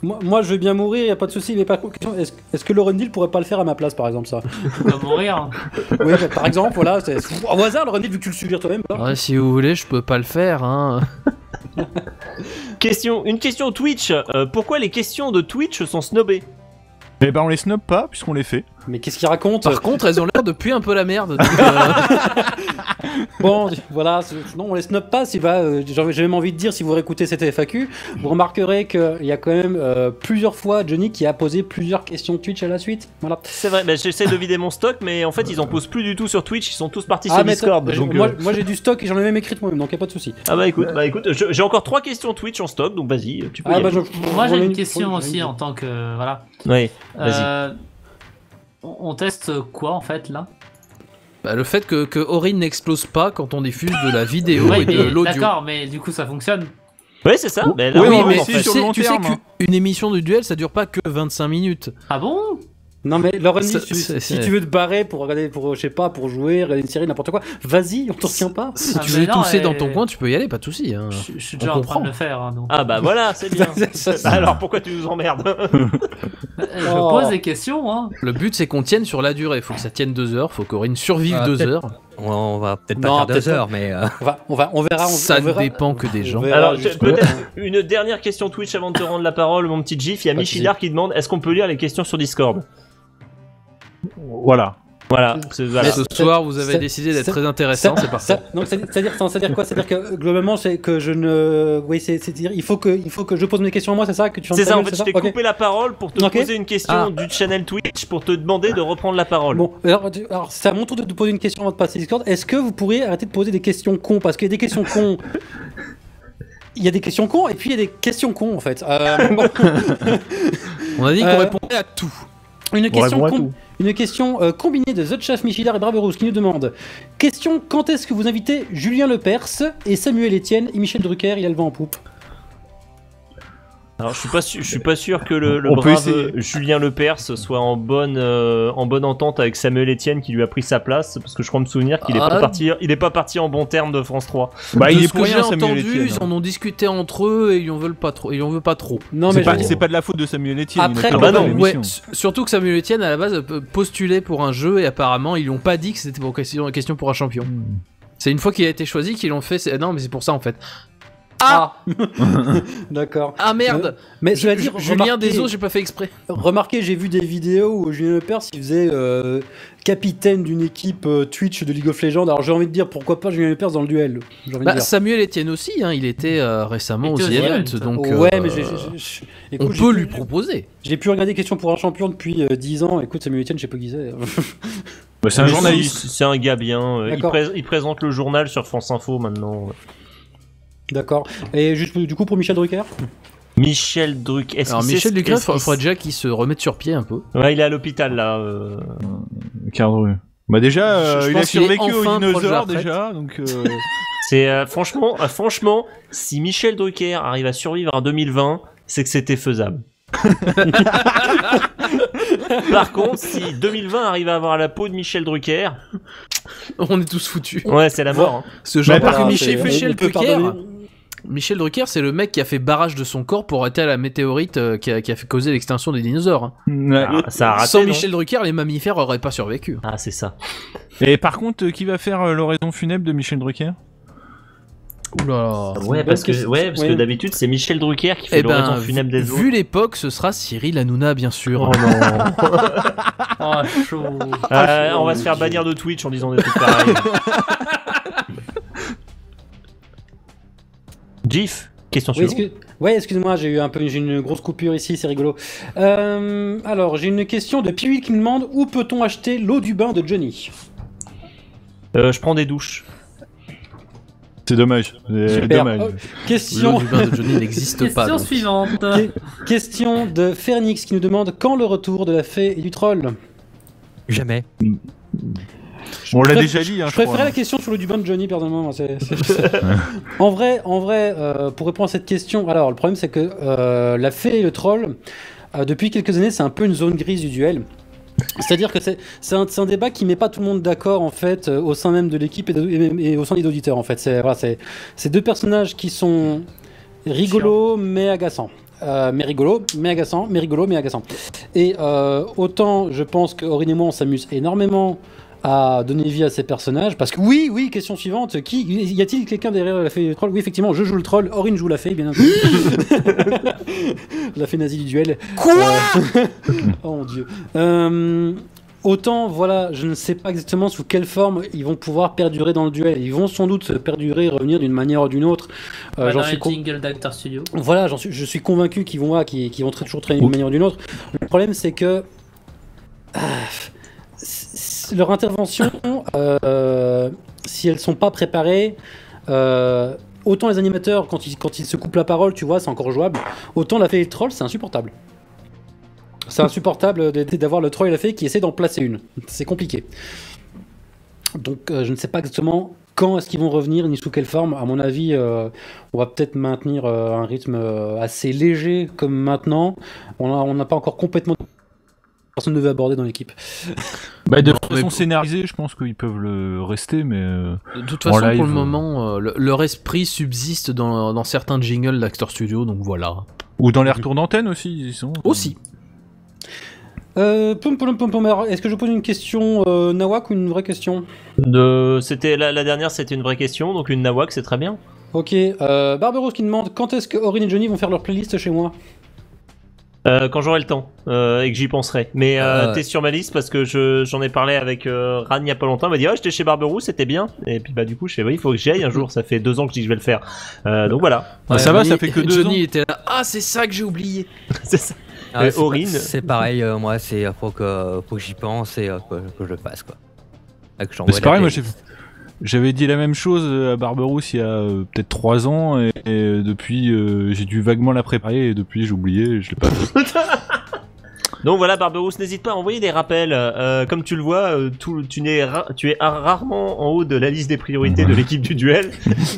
moi je veux bien mourir, y a pas de souci, mais par contre, question, est-ce que Laurendil pourrait pas le faire à ma place par exemple ça? Tu vas mourir. Oui, bah, par exemple, voilà, au hasard, Laurendil, vu que tu le suggères toi-même. Voilà. Ouais, si vous voulez, je peux pas le faire, hein. Une question Twitch. Pourquoi les questions de Twitch sont snobées? Eh ben on les snob pas puisqu'on les fait. Mais qu'est-ce qu'il raconte? Par contre, elles ont l'air de puer un peu la merde. Donc, Bon, voilà, non, on les snob pas. J'ai même envie de dire, si vous réécoutez cette FAQ, vous remarquerez qu'il y a quand même plusieurs fois Johnny qui a posé plusieurs questions Twitch à la suite. Voilà. C'est vrai, bah, j'essaie de vider mon stock, mais en fait, ils en posent plus du tout sur Twitch. Ils sont tous partis sur mais Discord. Donc, moi j'ai du stock et j'en ai même écrit moi-même, donc y a pas de souci. Ah bah écoute, j'ai encore 3 questions Twitch en stock, donc vas-y, tu peux y aller. Moi j'ai une question aussi en tant que. Voilà. Oui, vas-y. On teste quoi en fait là? le fait que Aurine n'explose pas quand on diffuse de la vidéo Ouais, et de mais l'audio. d'accord, mais du coup ça fonctionne. Oui, c'est ça. Mais là, Oui, oui, mais en si, fait. sur le long Tu sais terme, hein. qu'une émission de duel, ça dure pas que 25 minutes. Ah bon? Non mais Laurendil, C'est- si tu veux te barrer pour regarder, je sais pas, pour jouer, regarder une série, n'importe quoi, vas-y, on t'en tient pas. Si Ah, tu mais veux non, tousser et- dans ton coin, tu peux y aller, pas de soucis. Hein. Je suis déjà en train de le faire. Hein, donc. Ah bah voilà, c'est bien. Ça, Alors pourquoi tu nous emmerdes? Je Oh. pose des questions. Hein. Le but, c'est qu'on tienne sur la durée. Faut que ça tienne 2 heures. Faut qu'Aurine survive Ah, 2 peut-être- heures. On va peut-être Non, pas faire peut-être 2 heures, mais on verra. Ça on verra. ne dépend que des gens. On verra Alors jusqu'au- peut-être une dernière question Twitch avant de te rendre la parole, mon petit Gif. Il y a Pas de Michidar qui demande est-ce qu'on peut lire les questions sur Discord? Voilà. Voilà, voilà. Ce soir, vous avez décidé d'être très intéressant, c'est parfait. Donc c'est-à-dire quoi? C'est-à-dire que globalement, c'est que je ne. Oui, c'est-à-dire il faut que je pose mes questions à moi, c'est ça que tu C'est ça, en fait, je t'ai Ok. coupé la parole pour te Ok. poser une question du channel Twitch pour te demander de reprendre la parole. Bon, alors c'est à mon tour de te poser une question avant de passer Discord. Est-ce que vous pourriez arrêter de poser des questions cons? Parce qu'il y a des questions cons. Il y a des questions cons et puis il y a des questions cons en fait. Bon. On a dit qu'on répondait à tout. Une question, répond à tout. une question combinée de The Chef Michidar et Braverousse qui nous demande question, quand est-ce que vous invitez Julien Lepers et Samuel Etienne et Michel Drucker, il a le vent en poupe? Alors je suis pas sûr que le On peut brave essayer. Julien Lepers soit en bonne entente avec Samuel Etienne qui lui a pris sa place, parce que je crois me souvenir qu'il est Ah. pas parti en bon terme de France 3. Bah, De il est ce que pour j'ai rien, Samuel entendu, Etienne. ils en ont discuté entre eux et ils en veulent pas trop. Ils en veulent pas trop. Non C'est mais pas, je- c'est pas de la faute de Samuel Etienne. Après, il a ah pas bah dans non, l'émission. Surtout que Samuel Etienne à la base postulait pour un jeu et apparemment ils lui ont pas dit que c'était pour question pour un champion. C'est une fois qu'il a été choisi qu'ils l'ont fait. Non mais c'est pour ça en fait. Ah D'accord. Ah merde. Mais je vais dire, Julien Desos, j'ai pas fait exprès. remarquez, j'ai vu des vidéos où Julien Lepers il faisait capitaine d'une équipe Twitch de League of Legends. Alors j'ai envie de dire pourquoi pas Julien Lepers dans le duel. J'ai envie de dire. Samuel Etienne aussi, hein, il était récemment Il au était The au The Event, Event. donc Ouais, mais on écoute, peut lui proposer. J'ai pu regarder Question pour un champion depuis 10 ans. Écoute, Samuel Etienne, je sais pas qui c'est. Bah, c'est un journaliste. C'est un gars bien. D'accord. Il présente le journal sur France Info maintenant. D'accord. Et juste du coup pour Michel Drucker. Michel Drucker. Alors Michel Drucker, faudrait déjà qu'il se remette sur pied un peu. Ouais, il est à l'hôpital là. Cardru. Bah déjà, Je il a pense qu'il est survécu enfin aux proche de la dinosaures retraite. déjà, donc. C'est franchement, si Michel Drucker arrive à survivre en 2020, c'est que c'était faisable. Par contre, si 2020 arrive à avoir la peau de Michel Drucker, On est tous foutus. ouais, c'est la mort. Hein. Ce genre Bah, parce que voilà, Michel Drucker, c'est le mec qui a fait barrage de son corps pour arrêter la météorite qui a fait causer l'extinction des dinosaures. hein. Ouais. Ah, ça a raté. Sans non Michel Drucker, les mammifères auraient pas survécu. Ah, c'est ça. Et par contre, qui va faire l'oraison funèbre de Michel Drucker? Oula. Ouais, parce que d'habitude, c'est Michel Drucker qui fait Eh ben, l'oraison funèbre des autres. vu l'époque, ce sera Cyril Hanouna, bien sûr. Oh non. Oh, chaud. On va se faire bannir de Twitch en disant des trucs pareils. Gif, question Oui, suivante. excuse-moi, j'ai une grosse coupure ici, c'est rigolo. Alors, j'ai une question de Piwi qui me demande où peut-on acheter l'eau du bain de Johnny? Je prends des douches. C'est dommage. Super. Dommage. Question... L'eau du bain de Johnny n'existe pas. Question donc. suivante. question de Fernix qui nous demande quand le retour de la fée et du troll. Jamais. On l'a déjà dit, hein, Je je crois. préférais la question sur l'eau du bain de Johnny, personnellement. En vrai, pour répondre à cette question, alors le problème c'est que la fée et le troll, depuis quelques années, c'est un peu une zone grise du duel. C'est-à-dire que c'est un débat qui met pas tout le monde d'accord en fait au sein même de l'équipe et au sein des auditeurs en fait. C'est deux personnages qui sont rigolos mais agaçants. Mais rigolo, mais agaçant, mais rigolo, mais agaçant. Et autant je pense que Aurine et moi on s'amuse énormément à donner vie à ces personnages, parce que oui, question suivante, y a-t-il quelqu'un derrière la fée du troll? Oui, effectivement, je joue le troll, Aurine joue la fée, bien entendu. La fée nazie du duel. Quoi Oh mon dieu. Autant, voilà, je ne sais pas exactement sous quelle forme ils vont pouvoir perdurer dans le duel. Ils vont sans doute perdurer, revenir d'une manière ou d'une autre. Dans J'en les suis jingles d'Actor Studio. Voilà, je suis convaincu qu'ils vont toujours traîner d'une manière ou d'une autre. Le problème, c'est que leur intervention, si elles sont pas préparées, autant les animateurs, quand ils se coupent la parole, tu vois, c'est encore jouable. Autant la fée et le troll, c'est insupportable. C'est insupportable d'avoir le troll et la fée qui essaient d'en placer une. C'est compliqué. Donc je ne sais pas exactement quand est-ce qu'ils vont revenir, ni sous quelle forme. À mon avis, on va peut-être maintenir un rythme assez léger comme maintenant. On n'a pas encore complètement... Personne ne veut aborder dans l'équipe. Bah, de façon scénarisée, je pense qu'ils peuvent le rester, mais... De toute façon, live, pour le moment, leur esprit subsiste dans certains jingles d'Actor Studio, donc voilà. Ou dans les retours d'antenne aussi, ils sont... Aussi. Est-ce que je pose une question Nawak ou une vraie question? C'était la dernière, c'était une vraie question, donc une Nawak, c'est très bien. Ok, Barberousse qui demande quand est-ce que Aurine et Johnny vont faire leur playlist chez moi? Quand j'aurai le temps et que j'y penserai. Mais t'es sur ma liste parce que j'en ai parlé avec Ran il y a pas longtemps. Il m'a dit j'étais chez Barberousse, c'était bien. Et puis bah du coup je sais oui, il faut que j'y aille un jour. Ça fait 2 ans que je dis que je vais le faire. Donc voilà. Ah, ça va, ça fait que 2 ans. Johnny était là. Ah, c'est ça que j'ai oublié. C'est ça. Aurine. C'est pareil, moi, faut que j'y pense et que je le fasse, quoi. Que Mais c'est pareil, moi j'avais dit la même chose à Barberousse il y a peut-être 3 ans et depuis j'ai dû vaguement la préparer et depuis j'ai oublié, je l'ai pas fait. Donc voilà Barberousse, n'hésite pas à envoyer des rappels. Comme tu le vois, tu es rarement en haut de la liste des priorités de l'équipe du duel.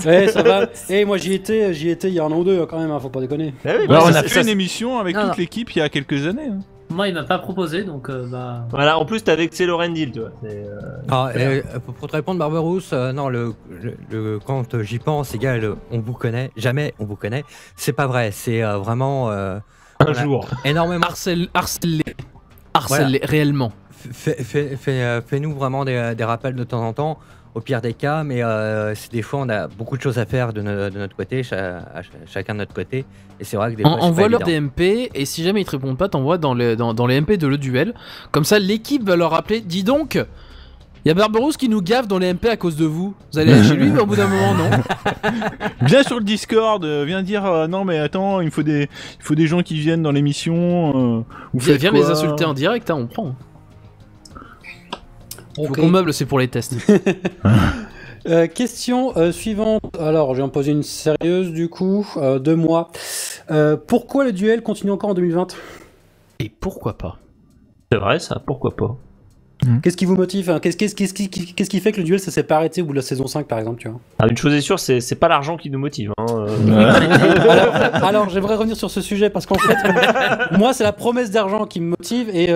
Ouais, ça va. Et moi j'y étais il y a un an ou deux quand même, hein, faut pas déconner. Ah oui, Bah, bah, on ça, a fait ça, une émission avec toute l'équipe il y a quelques années. Hein. Moi, il m'a pas proposé, donc bah. Voilà, en plus t'es avec Célorendil, tu vois. Pour te répondre, Barberousse, non, quand j'y pense, égal, on vous connaît, jamais on vous connaît. C'est pas vrai, c'est vraiment. Un jour. Énormément. Harcèle-les Voilà. réellement. Fais-nous vraiment des rappels de temps en temps, au pire des cas, mais des fois on a beaucoup de choses à faire de notre côté, chacun de notre côté, et c'est vrai que des fois Envoie-leur des MP, et si jamais ils te répondent pas, t'envoies dans les MP de le duel. Comme ça, l'équipe va leur rappeler, dis donc, il y a Barberousse qui nous gaffe dans les MP à cause de vous. Vous allez aller chez lui, mais au bout d'un moment, non. Viens sur le Discord, viens dire non mais attends, il faut des gens qui viennent dans l'émission. Viens les insulter en direct, hein, on prend. Faut qu'on meuble, c'est pour les tests. Question suivante. Alors, je vais en poser une sérieuse du coup, de moi. Pourquoi le duel continue encore en 2020? Et pourquoi pas? C'est vrai ça, pourquoi pas. Qu'est-ce qui vous motive, hein? Qu'est-ce qui fait que le duel ça s'est pas arrêté au bout de la saison 5 par exemple, tu vois? Ah, une chose est sûre, c'est pas l'argent qui nous motive. Hein. Alors j'aimerais revenir sur ce sujet parce qu'en fait, moi c'est la promesse d'argent qui me motive et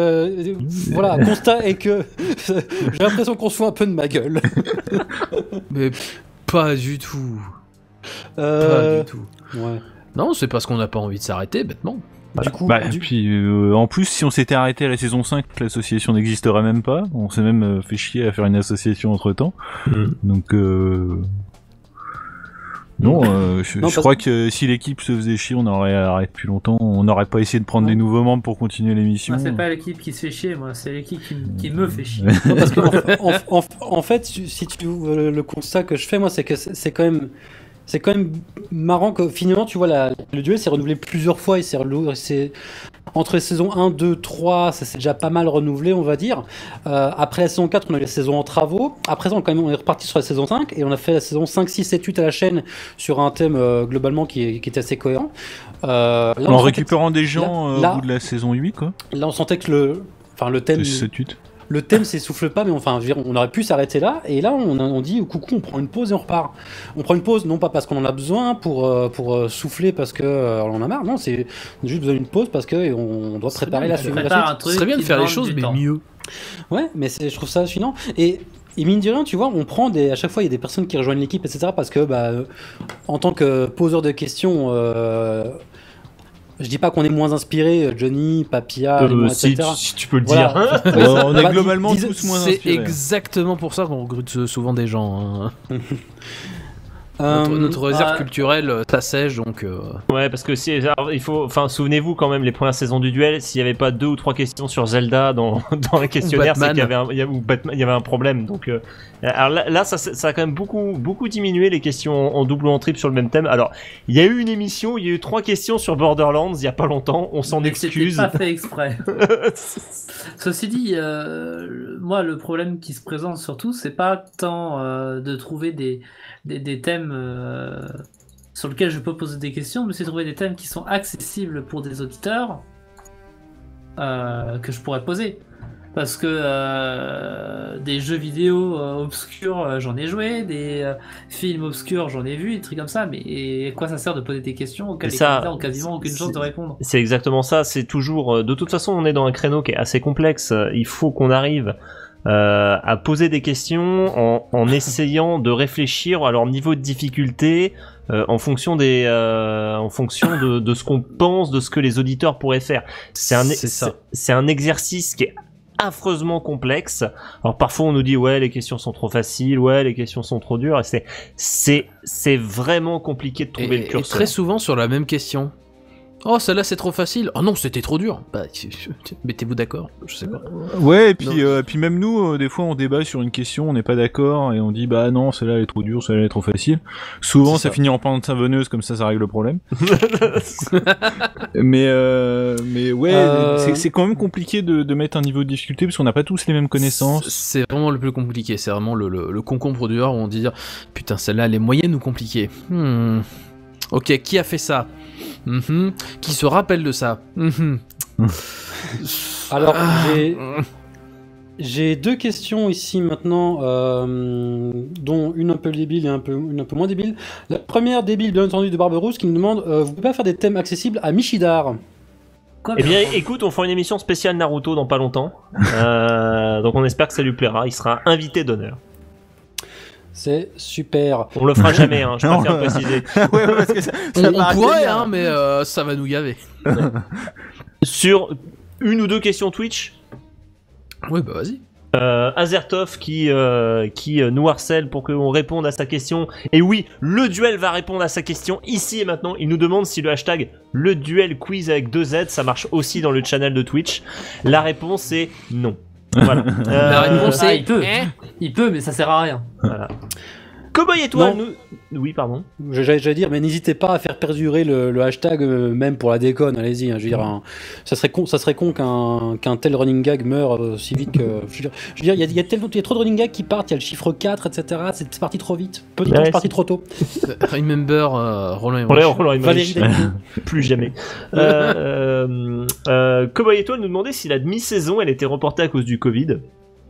voilà, constat est que j'ai l'impression qu'on se fout un peu de ma gueule. Mais pas du tout. Pas du tout. Ouais. Non, c'est parce qu'on n'a pas envie de s'arrêter, bêtement. Du coup, puis en plus, si on s'était arrêté à la saison 5, l'association n'existerait même pas. On s'est même fait chier à faire une association entre temps. Donc, non, je crois que si l'équipe se faisait chier, on aurait arrêté depuis longtemps. On n'aurait pas essayé de prendre des nouveaux membres pour continuer l'émission. Moi, c'est pas l'équipe qui se fait chier, moi, c'est l'équipe qui me fait chier. Non, parce que en fait, si tu le constat que je fais, moi, c'est que c'est quand même. c'est quand même marrant que finalement, tu vois, le duel s'est renouvelé plusieurs fois. C'est entre les saisons 1, 2, 3, ça s'est déjà pas mal renouvelé, on va dire. Après la saison 4, on a eu la saison en travaux. Après ça, on est reparti sur la saison 5 et on a fait la saison 5, 6, 7, 8 à la chaîne sur un thème globalement qui était assez cohérent. Là, en récupérant des gens là, au bout de la saison 8, quoi. Là, on sentait que le thème. 7, 8. Le thème s'essouffle pas, mais enfin, je veux dire, on aurait pu s'arrêter là. Et là, on dit coucou, on prend une pause et on repart. On prend une pause, non pas parce qu'on en a besoin pour souffler parce que on en a marre. Non, c'est on a juste besoin d'une pause parce que on doit préparer la suite. Ce serait bien de faire les choses, mais mieux. Ouais, mais je trouve ça hallucinant. Et mine de rien, tu vois, on prend à chaque fois, il y a des personnes qui rejoignent l'équipe, etc. Parce que, en tant que poseur de questions. Je dis pas qu'on est moins inspiré, Johnny, Papia, etc. Si tu peux le dire. On est globalement tous moins inspirés. C'est exactement pour ça qu'on recrute souvent des gens. Notre réserve culturelle t'assège, donc. Ouais, parce que souvenez-vous quand même, les premières saisons du duel, s'il y avait pas 2 ou 3 questions sur Zelda dans le questionnaire, c'est qu'il y avait un problème. Donc, alors là, ça a quand même beaucoup diminué les questions en double ou en triple sur le même thème. Alors, il y a eu une émission, il y a eu 3 questions sur Borderlands il y a pas longtemps. On s'en excuse. C'était pas fait exprès. Ceci dit, moi, le problème qui se présente surtout, c'est pas tant de trouver des thèmes sur lesquels je peux poser des questions, mais c'est trouver des thèmes qui sont accessibles pour des auditeurs que je pourrais poser. Parce que des jeux vidéo obscurs, j'en ai joué, des films obscurs, j'en ai vu, des trucs comme ça, mais à quoi ça sert de poser des questions auxquelles les candidats ont quasiment aucune chance de répondre? C'est exactement ça, c'est toujours... De toute façon, on est dans un créneau qui est assez complexe, il faut qu'on arrive à poser des questions en essayant de réfléchir à leur niveau de difficulté en fonction de ce qu'on pense, de ce que les auditeurs pourraient faire. C'est un exercice qui est affreusement complexe. Alors parfois on nous dit ouais les questions sont trop faciles, ouais les questions sont trop dures, et c'est vraiment compliqué de trouver le curseur. Et très souvent sur la même question. Oh, celle-là c'est trop facile. Oh non, c'était trop dur. Bah, mettez-vous d'accord, je sais pas. Ouais, et puis même nous, des fois on débat sur une question, on n'est pas d'accord, et on dit bah non, celle-là elle est trop dure, celle-là elle est trop facile. Souvent ça finit en pente savonneuse, comme ça règle le problème. mais ouais, c'est quand même compliqué de mettre un niveau de difficulté, parce qu'on n'a pas tous les mêmes connaissances. C'est vraiment le plus compliqué, c'est vraiment le concombre du dehors où on dit putain, celle-là elle est moyenne ou compliquée. Ok, qui a fait ça? Qui se rappelle de ça? Alors, j'ai 2 questions ici maintenant, dont une un peu débile et une un peu moins débile. La première débile, bien entendu, de Barberousse, qui nous demande vous pouvez pas faire des thèmes accessibles à Michidar? Eh bien, écoute, on fera une émission spéciale Naruto dans pas longtemps. Donc on espère que ça lui plaira. Il sera invité d'honneur. C'est super. On le fera jamais, hein, je préfère préciser. Ouais, parce que ça on pourrait, hein, mais ça va nous gaver. Sur une ou 2 questions Twitch. Oui, bah vas-y. Azertov qui nous harcèle pour qu'on réponde à sa question. Et oui, le duel va répondre à sa question ici et maintenant. Il nous demande si le hashtag le duel quiz avec 2 Z ça marche aussi dans le channel de Twitch. La réponse est non. Voilà. La réponse est il peut, mais ça sert à rien. Voilà. Cowboy Étoile Oui, pardon. J'allais dire, mais n'hésitez pas à faire perdurer le hashtag, même pour la déconne, allez-y. Hein, je veux dire, ça serait con qu'un tel running gag meure aussi vite que. Je veux dire, il y a trop de running gags qui partent, il y a le chiffre 4, etc. C'est parti trop vite. Peut-être c'est parti trop tôt. Remember Roland et Valérie Daniel. Plus jamais. Cowboy Étoile nous demandait si la demi-saison elle était reportée à cause du Covid.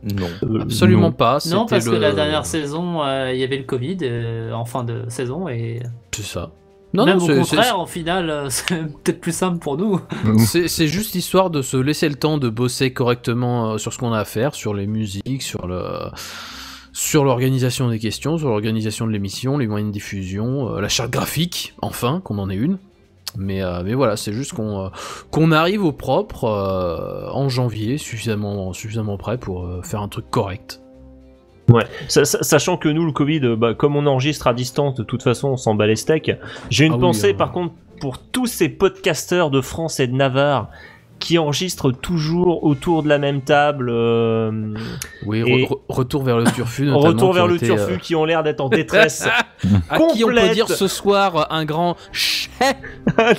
Non, absolument pas. Non, parce que la dernière saison, il y avait le Covid en fin de saison et. C'est ça. Non, au contraire, en finale, c'est peut-être plus simple pour nous. C'est juste histoire de se laisser le temps de bosser correctement sur ce qu'on a à faire, sur les musiques, sur l'organisation des questions, sur l'organisation de l'émission, les moyens de diffusion, la charte graphique, enfin, qu'on en ait une. Mais voilà, c'est juste qu'on arrive au propre en janvier, suffisamment prêt pour faire un truc correct. Ouais, sachant que nous, le Covid, comme on enregistre à distance, de toute façon, on s'en bat les steaks. J'ai une pensée, par contre, pour tous ces podcasteurs de France et de Navarre qui enregistrent toujours autour de la même table. Oui, et- retour vers le turfu. notamment, Retour vers qui ont le été, turfu, qui ont l'air d'être en détresse. à qui on peut complète. dire ce soir un grand chais.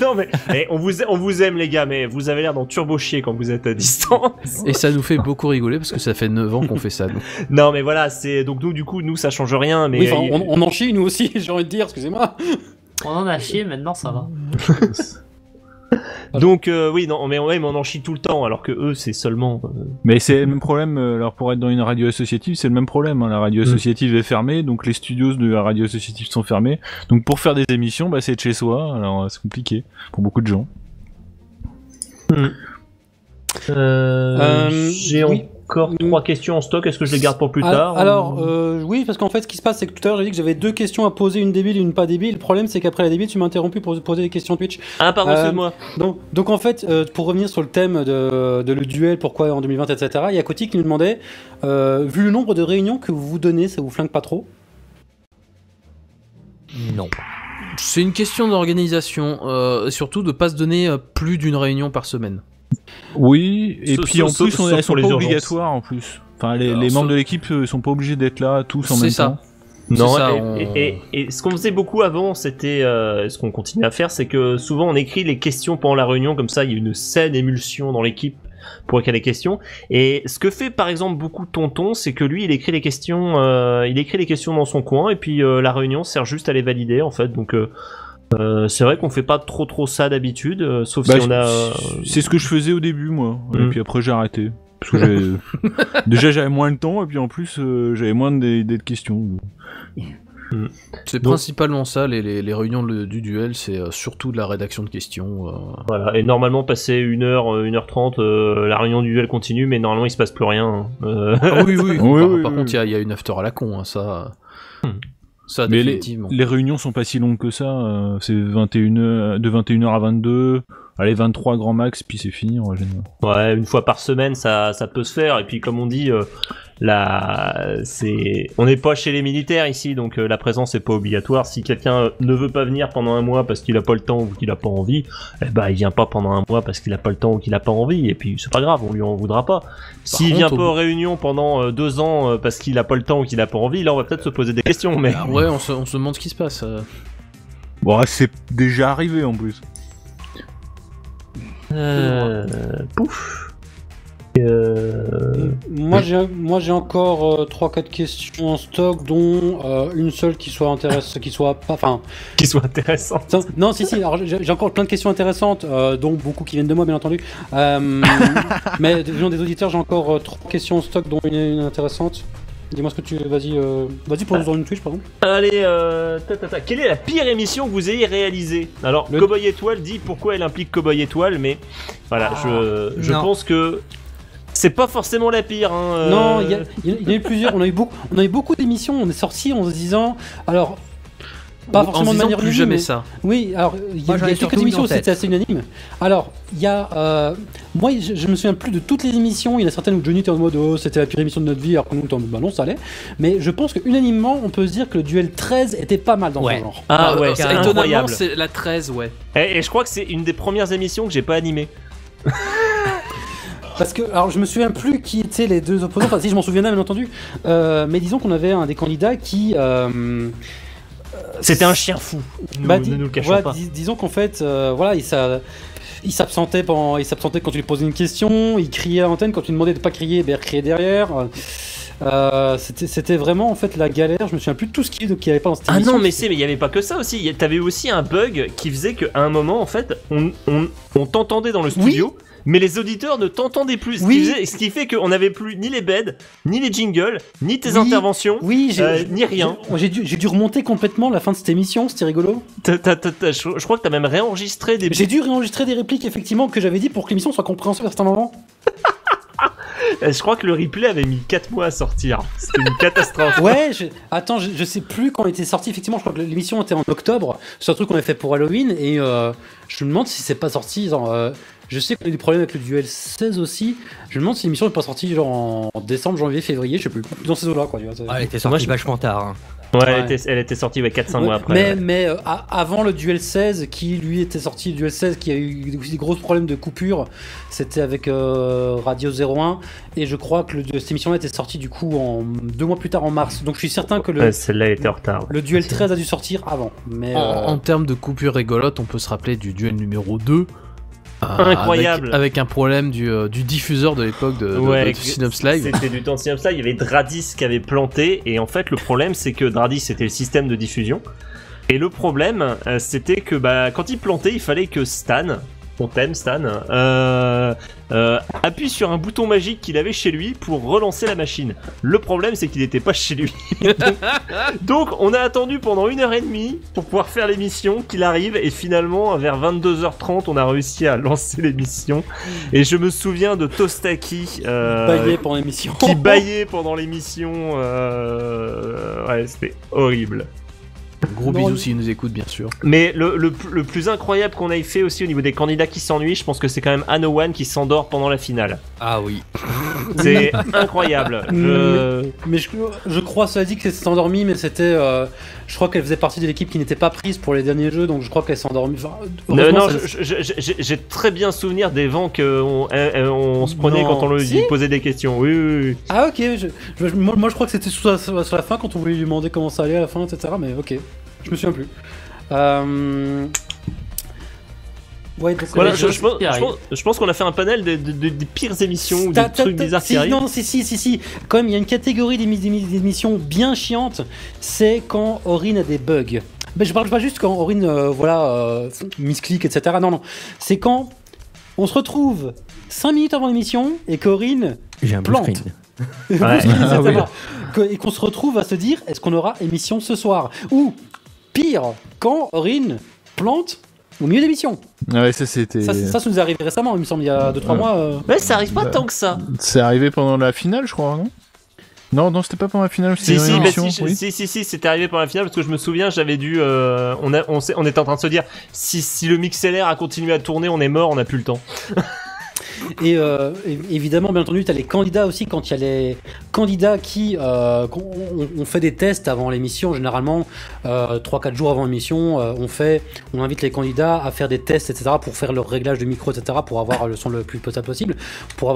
Non mais on vous aime les gars, mais vous avez l'air d'en turbo chier quand vous êtes à distance. Et ça nous fait beaucoup rigoler parce que ça fait 9 ans qu'on fait ça. Nous. Non mais voilà, c'est donc nous du coup nous ça change rien, mais Oui, enfin, on en chie, nous aussi, j'ai envie de dire, excusez-moi. On en a chié, maintenant ça va. donc oui non mais on en chie tout le temps alors que eux c'est seulement Mais c'est le même problème, alors pour être dans une radio associative, c'est le même problème. Hein. La radio associative est fermée, donc les studios de la radio associative sont fermés. Donc pour faire des émissions, bah, c'est de chez soi, alors c'est compliqué pour beaucoup de gens. j'ai oui. encore 3 questions en stock, est-ce que je les garde pour plus tard Alors, oui, parce qu'en fait, ce qui se passe, c'est que tout à l'heure, j'ai dit que j'avais 2 questions à poser, une débile et une pas débile. Le problème, c'est qu'après la débile, tu m'as interrompu pour poser des questions Twitch. Ah pardon, c'est moi. Donc en fait, pour revenir sur le thème de le duel, pourquoi en 2020, etc., il y a Coty qui nous demandait, vu le nombre de réunions que vous vous donnez, ça vous flingue pas trop? Non. C'est une question d'organisation, surtout de pas se donner plus d'une réunion par semaine. Oui, et Sauf- puis en sauf- plus, sauf elles pour sont les pas urgences. obligatoires en plus. Enfin, les Alors, membres sauf- de l'équipe sont pas obligés d'être là tous en C'est même ça. temps. Non, C'est ça, et ce qu'on faisait beaucoup avant, c'était ce qu'on continue à faire, c'est que souvent on écrit les questions pendant la réunion, comme ça il y a une saine émulsion dans l'équipe pour écrire les questions. Et ce que fait par exemple beaucoup Tonton, c'est que lui il écrit les questions dans son coin, et puis la réunion sert juste à les valider en fait. Donc c'est vrai qu'on fait pas trop ça d'habitude, sauf Bah, si on a. C'est ce que je faisais au début, moi. Et Mm. puis après, j'ai arrêté. Parce que déjà, j'avais moins de temps, et puis en plus, j'avais moins d'idées de questions. C'est Donc- principalement ça, les réunions du duel, c'est surtout de la rédaction de questions. Voilà. Et normalement, passer 1h, 1h30, la réunion du duel continue, mais normalement il se passe plus rien. Ah oui, oui. Oui, par oui, contre, il y a une after à la con, hein, ça. Ça, Mais définitivement. les réunions sont pas si longues que ça. C'est 21h, de 21h à 22. Allez, 23 grand max, puis c'est fini en général. Ouais, une fois par semaine, ça peut se faire. Et puis, comme on dit, on n'est pas chez les militaires ici, donc la présence n'est pas obligatoire. Si quelqu'un ne veut pas venir pendant un mois parce qu'il a pas le temps ou qu'il a pas envie, eh ben, il vient pas pendant un mois parce qu'il a pas le temps ou qu'il a pas envie. Et puis, c'est pas grave, on lui en voudra pas. S'il contre, vient au pas bout- aux réunions pendant 2 ans parce qu'il a pas le temps ou qu'il a pas envie, là, on va peut-être se poser des questions. Mais Ah ouais, on se demande ce qui se passe. Bon, c'est déjà arrivé en plus. Pouf. Moi, j'ai encore 3-4 questions en stock, dont une seule qui soit intéressante, qui soit pas. Enfin. Qui soit intéressant. Non, si. Alors, j'ai encore plein de questions intéressantes, dont beaucoup qui viennent de moi, bien entendu. Mais venant des auditeurs, j'ai encore 3 questions en stock, dont une intéressante. Dis-moi ce que tu. Vas-y pour nous dans une Twitch, par exemple. Allez, quelle est la pire émission que vous ayez réalisée? Alors, Le- Cowboy Étoile dit pourquoi elle implique Cowboy Étoile, mais voilà, je non. pense que c'est pas forcément la pire. Hein, Non, il y en a eu plusieurs. On a eu beaucoup d'émissions. On est sortis en se disant. Alors. Pas En forcément se de disant manière plus unanime, jamais mais- ça. Oui, alors il y Moi, a j'en ai quelques surtout émissions une où en tête. c'était assez unanime. Alors, il y a. Moi, je me souviens plus de toutes les émissions. Il y en a certaines où Johnny était en mode oh, c'était la pire émission de notre vie, alors que nous, on était en mode bah non, ça allait. Mais je pense qu'unanimement, on peut se dire que le duel 13 était pas mal dans Ouais. ce genre. Ah ouais, c'est étonnamment, incroyable. c'est la 13, ouais. Et je crois que c'est une des premières émissions que j'ai pas animée. Parce que, alors, je me souviens plus qui étaient les deux opposants. Enfin, si, je m'en souviens, bien entendu. Mais disons qu'on avait un des candidats qui. C'était un chien fou. Bah, Ne nous le cachons voilà, pas. disons qu'en fait, voilà, il s'absentait quand tu lui posais une question, il criait à l'antenne, quand tu lui demandais de pas crier, ben, il criait derrière. C'était vraiment en fait la galère. Je me souviens plus de tout ce qu'il y avait pas dans cette Ah émission. non, mais il y avait pas que ça aussi. T'avais aussi un bug qui faisait qu'à un moment, en fait, on t'entendait dans le studio. Mais les auditeurs ne t'entendaient plus. Ce qui fait qu'on n'avait plus ni les beds, ni les jingles, ni tes interventions, Oui, ni rien. J'ai dû remonter complètement la fin de cette émission, c'était rigolo. Je crois que t'as même réenregistré des. J'ai dû réenregistrer des répliques effectivement que j'avais dit pour que l'émission soit compréhensible à certains moments. Je crois que le replay avait mis 4 mois à sortir. C'était une catastrophe. Ouais, attends, je sais plus quand il était sorti. Effectivement, je crois que l'émission était en octobre. C'est un truc qu'on avait fait pour Halloween et je me demande si c'est pas sorti. Je sais qu'on a eu des problèmes avec le duel 16 aussi. Je me demande si l'émission n'est pas sortie genre en décembre, janvier, février, je sais plus. Dans ces eaux-là, quoi. Tu vois, Ah, elle était Moi, sortie je- vachement tard. Hein. Ouais, elle était sortie 4-5 mois après. Mais avant le Duel 16, qui lui était sorti, le Duel 16 qui a eu aussi des gros problèmes de coupure, c'était avec Radio 01, et je crois que cette émission-là était sortie du coup 2 mois plus tard en mars. Donc je suis certain que celle-là était en retard. Le Duel 13 a dû sortir avant. Mais en termes de coupure rigolote, on peut se rappeler du Duel numéro 2. Incroyable. Avec un problème du diffuseur de l'époque de Synops Live. C'était du temps de Synops Live, il y avait Dradis qui avait planté, et en fait le problème c'est que Dradis c'était le système de diffusion, et le problème c'était que quand il plantait il fallait que Stan, on t'aime Stan, appuie sur un bouton magique qu'il avait chez lui pour relancer la machine. Le problème c'est qu'il n'était pas chez lui. donc on a attendu pendant 1h30 pour pouvoir faire l'émission, qu'il arrive, et finalement vers 22h30 on a réussi à lancer l'émission. Et je me souviens de Tostaki baillait pendant l'émission. Qui baillait pendant l'émission. Ouais, c'était horrible. Gros bisous s'il nous écoute, bien sûr. Mais le plus incroyable qu'on ait fait aussi au niveau des candidats qui s'ennuient, je pense que c'est quand même Anowan qui s'endort pendant la finale. Ah oui. C'est incroyable. Mais je crois, ça a dit qu'elle s'est endormie, mais c'était. Je crois qu'elle faisait partie de l'équipe qui n'était pas prise pour les derniers jeux, donc je crois qu'elle s'est endormie. Non, j'ai très bien souvenir des vents qu'on se prenait quand on lui posait des questions. Oui. Ah ok, moi je crois que c'était sur la fin quand on voulait lui demander comment ça allait à la fin, etc. Mais ok, je me souviens plus. Ouais, donc, voilà, je pense qu'on a fait un panel des pires émissions ou des trucs bizarres qui arrivent. Non, si. Quand même, il y a une catégorie d'émissions bien chiantes, c'est quand Aurine a des bugs. Mais je parle pas juste quand Aurine, misclick, etc. Non. C'est quand on se retrouve 5 minutes avant l'émission et qu'Aurine plante. Et qu'on se retrouve à se dire, est-ce qu'on aura émission ce soir? Ou, pire, quand Aurine plante au milieu d'émission. Ouais, ça c'était. Ça nous est arrivé récemment, il me semble, il y a 2-3 mois. Mais ça arrive pas tant que ça. C'est arrivé pendant la finale, je crois, non? Non, c'était pas pendant la finale, c'était une émission. Si, c'était arrivé pendant la finale parce que je me souviens, j'avais dû. On était en train de se dire, si le MixLR a continué à tourner, on est mort, on n'a plus le temps. Et évidemment, bien entendu, tu as les candidats aussi. Quand il y a les candidats qui on fait des tests avant l'émission, généralement 3-4 jours avant l'émission, on invite les candidats à faire des tests, etc., pour faire leur réglage de micro, etc., pour avoir le son le plus potable possible, pour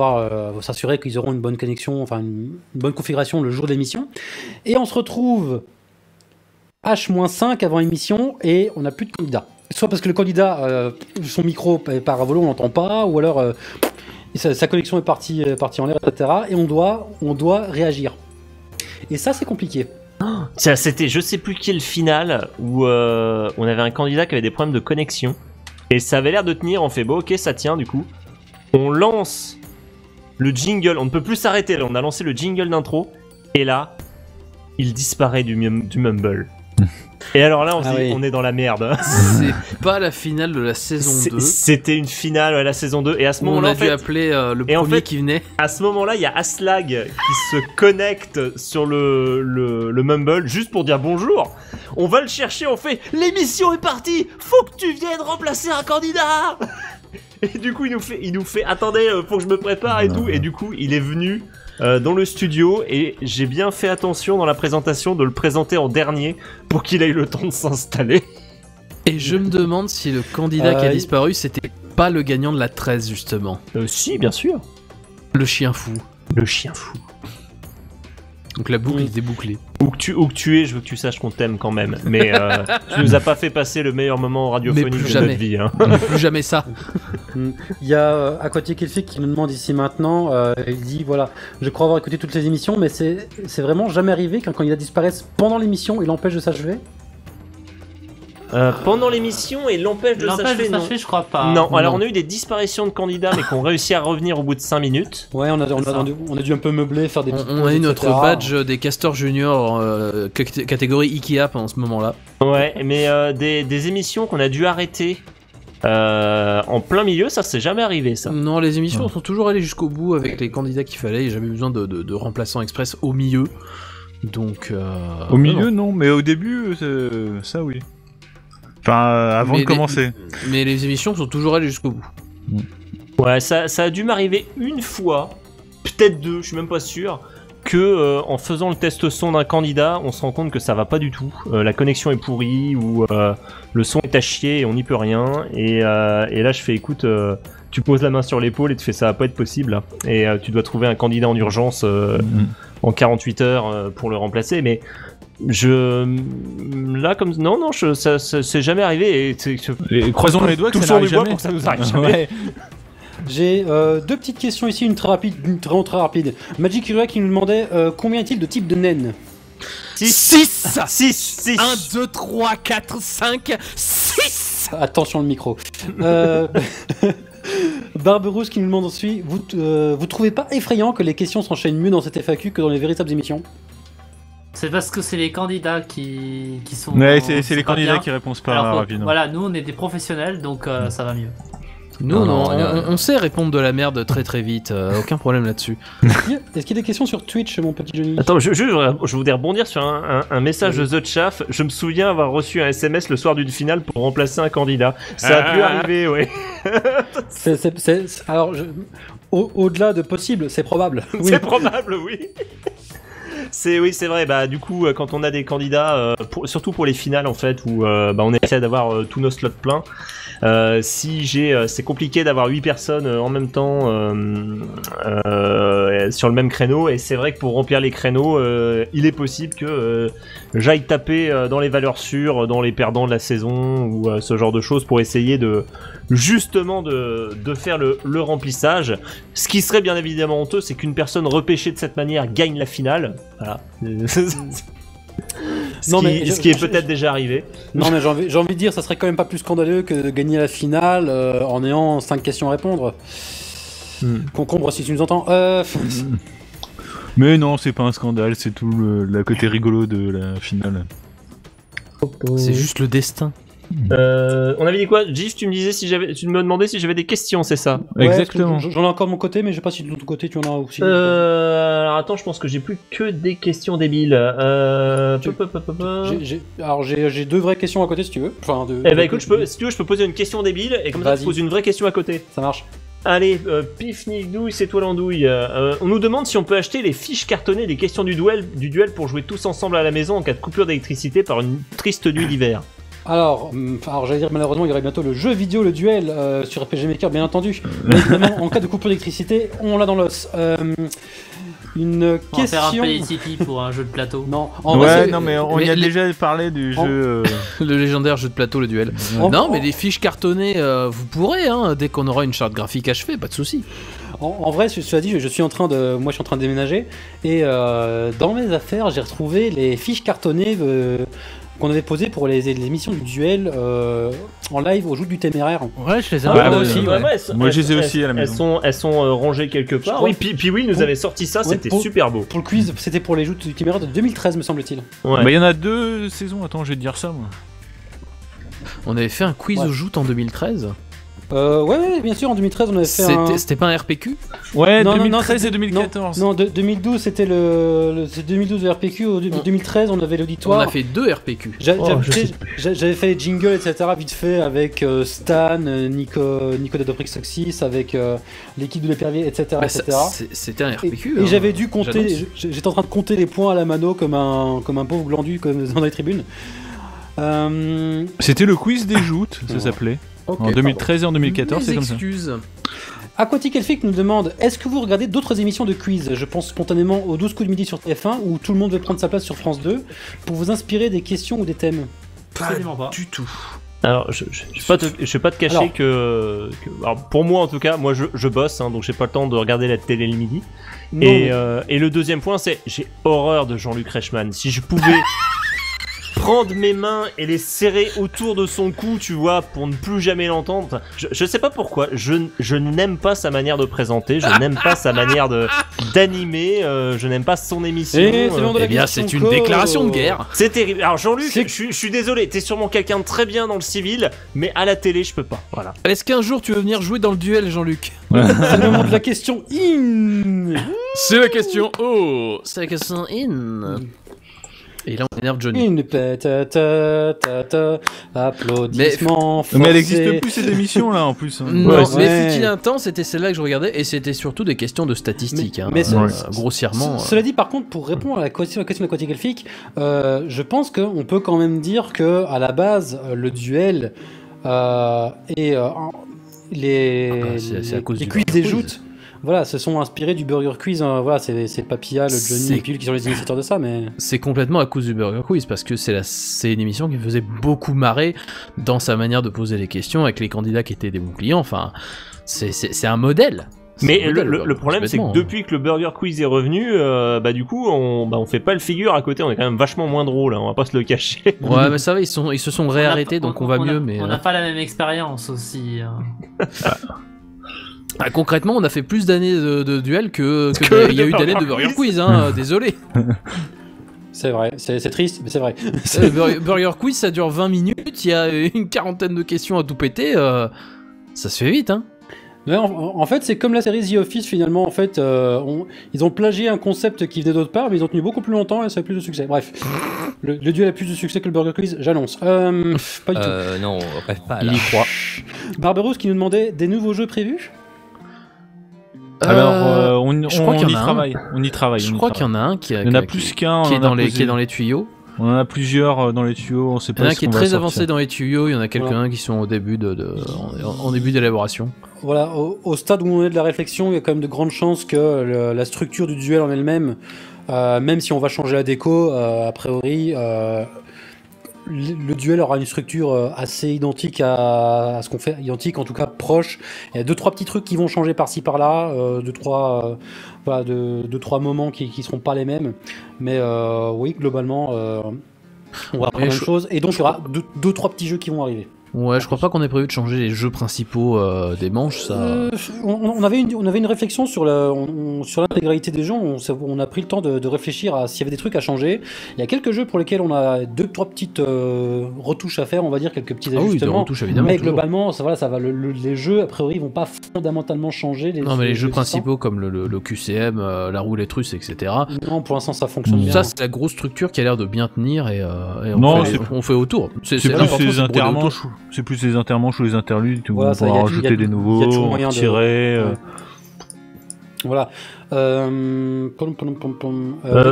s'assurer qu'ils auront une bonne connexion, enfin une bonne configuration le jour de l'émission. Et on se retrouve H-5 avant l'émission et on n'a plus de candidats. Soit parce que le candidat, son micro part à volo, on l'entend pas, ou alors sa connexion est partie en l'air, etc. Et on doit réagir. Et ça, c'est compliqué. C'était je sais plus quelle finale où on avait un candidat qui avait des problèmes de connexion. Et ça avait l'air de tenir, on fait bon, ok, ça tient du coup. On lance le jingle, on ne peut plus s'arrêter là, on a lancé le jingle d'intro. Et là, il disparaît du Mumble. Et alors là, on est dans la merde. C'est pas la finale de la saison 2. C'était une finale à la saison 2. Et à ce moment-là, on a dû appeler le premier qui venait. À ce moment-là, il y a Aslag qui se connecte sur le Mumble juste pour dire bonjour. On va le chercher, on fait l'émission est partie. Faut que tu viennes remplacer un candidat. Et du coup, il nous fait attendez, faut que je me prépare et tout. Et du coup, il est venu dans le studio et j'ai bien fait attention dans la présentation de le présenter en dernier pour qu'il ait le temps de s'installer. Et je me demande si le candidat qui a disparu, c'était pas le gagnant de la 13 justement. Si, bien sûr. Le chien fou. Le chien fou. Donc la boucle est bouclée. Où que tu es, je veux que tu saches qu'on t'aime quand même. Mais tu nous as pas fait passer le meilleur moment radiophonique de notre vie. Hein. Plus jamais ça. Il y a Aquatic Elfic qui nous demande ici maintenant, il dit voilà, je crois avoir écouté toutes les émissions, mais c'est vraiment jamais arrivé qu'un candidat disparaisse pendant l'émission et l'empêche de s'achever. Pendant l'émission et l'empêche de s'achever, non. Je crois pas. Non, alors on a eu des disparitions de candidats mais qui ont réussi à revenir au bout de 5 minutes. Ouais, on a dû un peu meubler, faire des petites on a eu notre badge des castors juniors catégorie Ikea pendant ce moment-là. Ouais, mais des émissions qu'on a dû arrêter en plein milieu, ça c'est jamais arrivé ça. Non, les émissions sont toujours allées jusqu'au bout avec les candidats qu'il fallait, il n'y a jamais besoin de remplaçants express au milieu. Donc au milieu non, mais au début ça oui. Enfin, avant de commencer. Mais les émissions sont toujours allées jusqu'au bout. Ouais, ça a dû m'arriver une fois, peut-être deux, je suis même pas sûr, que en faisant le test son d'un candidat, on se rend compte que ça va pas du tout. La connexion est pourrie ou le son est à chier et on n'y peut rien. Et là, je fais écoute, tu poses la main sur l'épaule et tu fais ça va pas être possible. Là. Et tu dois trouver un candidat en urgence en 48 heures pour le remplacer. Mais là comme non, ça c'est jamais arrivé. Et croisons les doigts que ça n'arrive jamais. Pour que ça nous arrive jamais. Ouais. J'ai deux petites questions ici, une très rapide, une très rapide. Magic Hero qui nous demandait combien est-il de types de naines? 6 6 1, 2, 3, 4, 5, 6. Attention le micro. Barberousse qui nous demande ensuite vous trouvez pas effrayant que les questions s'enchaînent mieux dans cette FAQ que dans les véritables émissions? C'est parce que c'est les candidats qui sont. Ouais, c'est les pas candidats bien. qui répondent pas Alors que, rapidement. voilà, nous on est des professionnels donc ça va mieux. Nous, on sait répondre de la merde très très vite, aucun problème là-dessus. Est-ce qu'il y a des questions sur Twitch, mon petit Johnny? Attends, je voudrais rebondir sur un message de The Chaff. Je me souviens avoir reçu un SMS le soir d'une finale pour remplacer un candidat. Ça a pu arriver, ouais. Alors, au-delà de possible, c'est probable. Oui. C'est probable, oui. Oui, c'est vrai. Bah, du coup, quand on a des candidats, surtout pour les finales en fait, où on essaie d'avoir tous nos slots pleins. C'est compliqué d'avoir 8 personnes en même temps sur le même créneau, et c'est vrai que pour remplir les créneaux, il est possible que j'aille taper dans les valeurs sûres, dans les perdants de la saison ou ce genre de choses pour essayer de justement de faire le remplissage. Ce qui serait bien évidemment honteux, c'est qu'une personne repêchée de cette manière gagne la finale. Voilà. Ce qui est peut-être déjà arrivé. Non, mais j'ai envie de dire, ça serait quand même pas plus scandaleux que de gagner la finale en ayant 5 questions à répondre. Concombre, si tu nous entends. Mais non, c'est pas un scandale, c'est tout le côté rigolo de la finale. C'est juste le destin. On avait dit quoi, Gif? Tu me demandais si j'avais des questions, c'est ça? Ouais, Exactement. J'en ai encore de mon côté, mais je sais pas si de l'autre côté tu en as aussi. Alors attends, je pense que j'ai plus que des questions débiles. J'ai 2 vraies questions à côté si tu veux. Enfin, Écoute, si tu veux, je peux poser une question débile et comme ça, je pose une vraie question à côté. Ça marche. Allez, pif nidouille, c'est toi l'andouille. On nous demande si on peut acheter les fiches cartonnées des questions du duel pour jouer tous ensemble à la maison en cas de coupure d'électricité par une triste nuit d'hiver. Alors j'allais dire malheureusement il y aurait bientôt le jeu vidéo, le duel sur RPG Maker bien entendu. Mais évidemment en cas de coupure d'électricité, on l'a dans l'os. Une On va question. faire un PlayTP pour un jeu de plateau. Non, mais on y a déjà parlé du jeu. Le légendaire jeu de plateau, le duel. Non, mais les fiches cartonnées, vous pourrez, dès qu'on aura une charte graphique achevée, pas de souci. En vrai, cela dit, je suis en train de déménager et dans mes affaires, j'ai retrouvé les fiches cartonnées qu'on avait posées pour les émissions du duel en live au jour du téméraire. Ouais, je les ai moi aussi. aussi, Ouais. Moi, je les ai aussi à la maison. Elles sont rangées quelque part. Oui, puis oui, nous avait sorti ça, c'était super beau. Pour le quiz, c'était pour les jeux du téméraire de 2013, me semble-t-il. Ouais. Bah, il y en a 2 saisons, attends, je vais te dire ça, moi. On avait fait un quiz au joute en 2013. Ouais, bien sûr, en 2013, on avait fait C'était pas un RPQ? Ouais, Non, 2013 et 2014. Non, 2012, c'était c'est 2012 le RPQ. 2013, on avait l'auditoire. On a fait 2 RPQ. J'avais fait les jingles, etc. vite fait avec Stan, Nico Dadoprix Soxis, avec l'équipe de l'Épervier, etc. C'était un RPQ. Et j'avais dû compter, j'étais en train de compter les points à la mano comme un pauvre glandu dans les tribunes. C'était le quiz des joutes, ça s'appelait. Okay, en 2013 et en 2014, c'est comme ça. Aquatic Elfic nous demande: est-ce que vous regardez d'autres émissions de quiz? Je pense spontanément aux 12 coups de midi sur TF1 où tout le monde veut prendre sa place sur France 2 pour vous inspirer des questions ou des thèmes. Absolument pas. Du tout. Alors, je vais pas te cacher que alors, pour moi en tout cas, moi je bosse, donc j'ai pas le temps de regarder la télé le midi. Et le deuxième point, c'est j'ai horreur de Jean-Luc Reichmann. Si je pouvais prendre mes mains et les serrer autour de son cou, tu vois, pour ne plus jamais l'entendre. Je sais pas pourquoi, je n'aime pas sa manière de présenter, je n'aime pas sa manière d'animer, je n'aime pas son émission. Eh bien, c'est une déclaration de guerre. C'est terrible. Alors Jean-Luc, je suis désolé, t'es sûrement quelqu'un de très bien dans le civil, mais à la télé, je peux pas. Voilà. Est-ce qu'un jour tu veux venir jouer dans le duel, Jean-Luc? C'est le moment de la question in. C'est la question. Oh, c'est la question in. Et là, on énerve Johnny. Une applaudissements forcés. Mais elle existe plus cette émission là en plus. Non, Ouais, mais fut-il un temps, c'était celle-là que je regardais, et c'était surtout des questions de statistiques. Grossièrement. Cela dit, par contre, pour répondre à la question de Aquatic Elfic, je pense qu'on peut quand même dire que à la base, le duel et c'est à cause les du quiz Burger des Quiz. joutes, voilà, se sont inspirés du Burger Quiz. Voilà, c'est Papilla, le Johnny et Pile qui sont les initiateurs de ça, mais C'est complètement à cause du Burger Quiz, parce que c'est une émission qui me faisait beaucoup marrer dans sa manière de poser les questions, avec les candidats qui étaient des bons clients. Enfin, c'est un modèle. Mais C'est un modèle, le problème, c'est que bêtement, depuis que le Burger Quiz est revenu, du coup, on fait pas le figure à côté, on est quand même vachement moins drôle, hein, on va pas se le cacher. Ouais, mais ça va, ils se sont réarrêtés, donc on va mieux. Mais On n'a pas la même expérience aussi. concrètement, on a fait plus d'années de duel que il y a eu d'années de Burger Quiz, désolé. c'est vrai, c'est triste, mais c'est vrai. Burger Quiz, ça dure 20 minutes, il y a une quarantaine de questions à tout péter, ça se fait vite, hein. Ouais, en fait, c'est comme la série The Office finalement. En fait, ils ont plagié un concept qui venait d'autre part, mais ils ont tenu beaucoup plus longtemps et ça a plus de succès. Bref, le duel a plus de succès que le Burger Quiz, j'annonce. Pas du tout. Non, rêve pas Il là. y croit. Barberousse qui nous demandait des nouveaux jeux prévus. Alors, on je crois qu'il y y en a un. travaille. On y travaille. Je crois qu'il y en a un qui Il y en a plus qu'un. est dans les tuyaux. On en a plusieurs dans les tuyaux. On sait Il y en pas a un ce qui est qu'on va très sortir. avancé dans les tuyaux, il y en a quelques-uns qui sont au début en début d'élaboration. Voilà, au stade où on est de la réflexion, il y a quand même de grandes chances que la structure du duel en elle-même, même si on va changer la déco, a priori, le duel aura une structure assez identique à ce qu'on fait, identique en tout cas proche. Il y a 2-3 petits trucs qui vont changer par-ci par-là, 2-3 moments qui seront pas les mêmes, mais oui, globalement, on va apprendre la même chose, et donc il y aura 2-3 petits jeux qui vont arriver. Ouais, je crois pas qu'on ait prévu de changer les jeux principaux des manches, ça. On avait une réflexion sur l'intégralité des jeux. On a pris le temps de réfléchir à s'il y avait des trucs à changer. Il y a quelques jeux pour lesquels on a 2-3 petites retouches à faire, on va dire quelques petits Ah oui, des ajustements. retouches, évidemment. Mais toujours. globalement, ça va. Les jeux a priori vont pas fondamentalement changer. Non, mais les jeux principaux comme le QCM, la roulette russe, etc. Non, pour l'instant ça fonctionne bien. Ça, c'est la grosse structure qui a l'air de bien tenir et Non, on fait autour. C'est l'important, plus les c'est de rouler autour. intermanches. C'est plus les intermanches ou les interludes. Voilà, On ça, pourra y a rajouter des nouveaux, toujours moyen de- tirer. Ouais. Voilà. Des